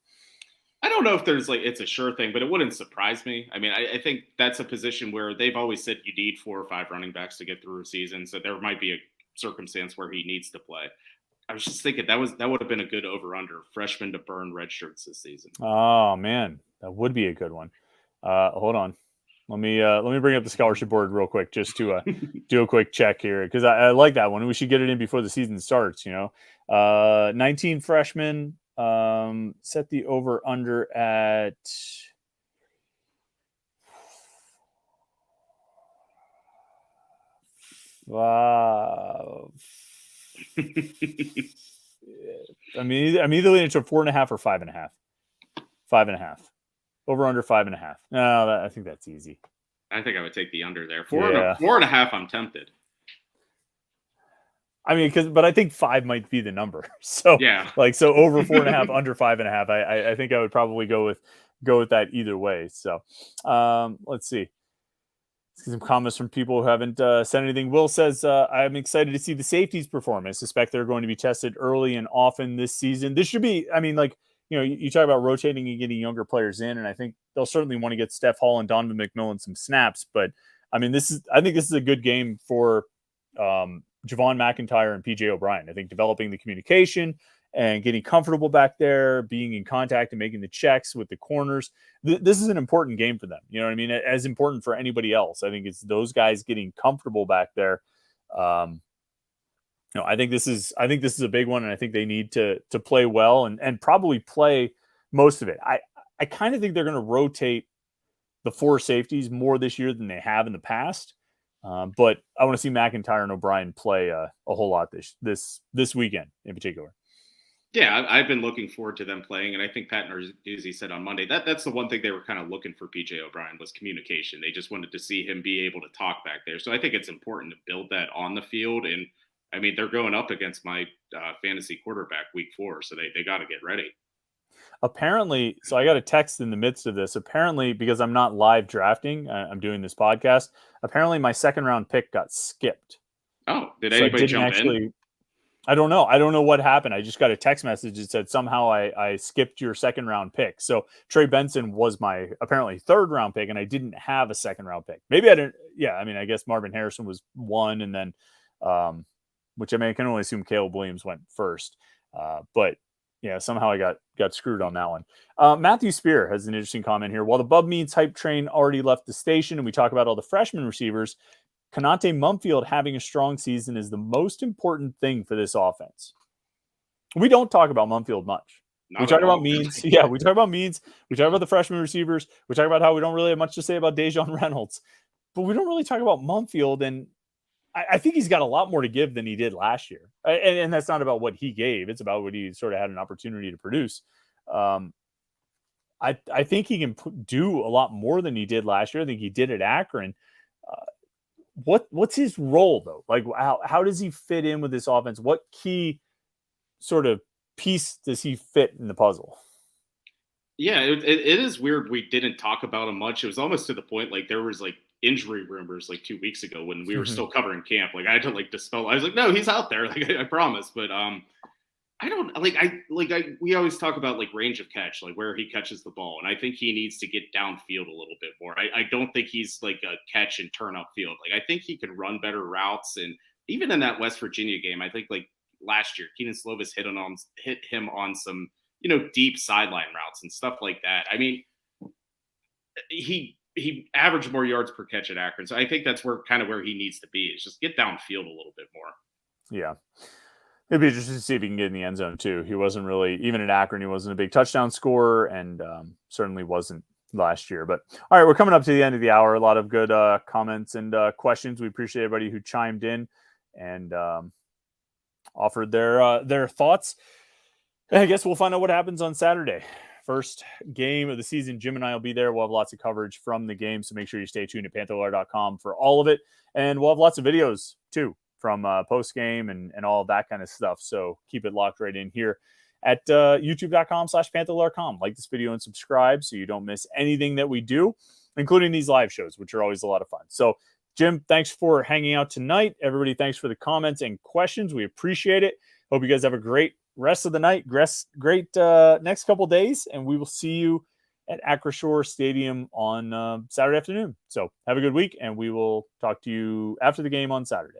I don't know if there's it's a sure thing, but it wouldn't surprise me. I mean, I think that's a position where they've always said you need 4 or 5 running backs to get through a season. So there might be a circumstance where he needs to play. I was just thinking that would have been a good over-under, freshman to burn red shirts this season. Oh man, that would be a good one. Hold on. Let me bring up the scholarship board real quick just to do a quick check here, because I like that one. We should get it in before the season starts. 19 freshmen. Set the over under at. I'm either leaning to 4.5 or 5.5. 5.5. Over under 5.5. No, I think that's easy. I think I would take the under there. 4.5. I'm tempted. I mean, but I think 5 might be the number. So yeah, so over 4.5, under 5.5. I think I would probably go with that either way. So let's see. Some comments from people who haven't said anything. Will says, I'm excited to see the safeties perform. I suspect they're going to be tested early and often this season. This should be, you talk about rotating and getting younger players in, and I think they'll certainly want to get Steph Hall and Donovan McMillan some snaps. But I think this is a good game for Javon McIntyre and PJ O'Brien. I think developing the communication and getting comfortable back there, being in contact and making the checks with the corners. This is an important game for them. You know what I mean? As important for anybody else. I think it's those guys getting comfortable back there. I think this is a big one, and I think they need to play well and probably play most of it. I kind of think they're going to rotate the 4 safeties more this year than they have in the past. But I want to see McIntyre and O'Brien play a whole lot this weekend in particular. Yeah, I've been looking forward to them playing, and I think Pat Narduzzi said on Monday that's the one thing they were kind of looking for PJ O'Brien was communication. They just wanted to see him be able to talk back there. So I think it's important to build that on the field. And I mean, they're going up against my fantasy quarterback week 4, so they got to get ready. Apparently, so I got a text in the midst of this. Apparently, because I'm not live drafting, I'm doing this podcast. Apparently, my 2nd round pick got skipped. Oh, did anybody jump in? I don't know. I don't know what happened. I just got a text message that said somehow I skipped your 2nd round pick. So Trey Benson was my apparently 3rd round pick, and I didn't have a 2nd round pick. Maybe I didn't. Yeah, I mean, I guess Marvin Harrison was 1, and then, which I can only assume Caleb Williams went first. But yeah, somehow I got screwed on that one. Matthew Spear has an interesting comment here. While the Bub Means hype train already left the station, and we talk about all the freshman receivers, Konate Mumfield having a strong season is the most important thing for this offense. We don't talk about Mumfield much. We talk about Means. Yeah, we talk about Means. We talk about the freshman receivers. We talk about how we don't really have much to say about Dejon Reynolds. But we don't really talk about Mumfield. And I think he's got a lot more to give than he did last year. And that's not about what he gave. It's about what he sort of had an opportunity to produce. I think he can do a lot more than he did last year. I think he did at Akron. What's his role though? Like how does he fit in with this offense? What key sort of piece does he fit in the puzzle? Yeah, it is weird. We didn't talk about him much. It was almost to the point like there was like injury rumors like 2 weeks ago when we were still covering camp. Like I had to like dispel. I was like, no, he's out there. Like I promise. But I don't we always talk about like range of catch, like where he catches the ball. And I think he needs to get downfield a little bit more. I don't think he's like a catch and turn upfield. Like I think he can run better routes. And even in that West Virginia game, I think like last year, Keenan Slovis hit him on some, deep sideline routes and stuff like that. I mean, he averaged more yards per catch at Akron. So I think that's where he needs to be, is just get downfield a little bit more. Yeah. It'd be interesting to see if he can get in the end zone too. He wasn't really, even at Akron, he wasn't a big touchdown scorer, and certainly wasn't last year. But all right, we're coming up to the end of the hour. A lot of good comments and questions. We appreciate everybody who chimed in and offered their thoughts. And I guess we'll find out what happens on Saturday. First game of the season. Jim and I will be there. We'll have lots of coverage from the game, so make sure you stay tuned at Panther-Lair.com for all of it. And we'll have lots of videos too, from post-game and all that kind of stuff. So keep it locked right in here at youtube.com/Panther-Lair.com. Like this video and subscribe so you don't miss anything that we do, including these live shows, which are always a lot of fun. So, Jim, thanks for hanging out tonight. Everybody, thanks for the comments and questions. We appreciate it. Hope you guys have a great rest of the night, great next couple days, and we will see you at Acrisure Stadium on Saturday afternoon. So have a good week, and we will talk to you after the game on Saturday.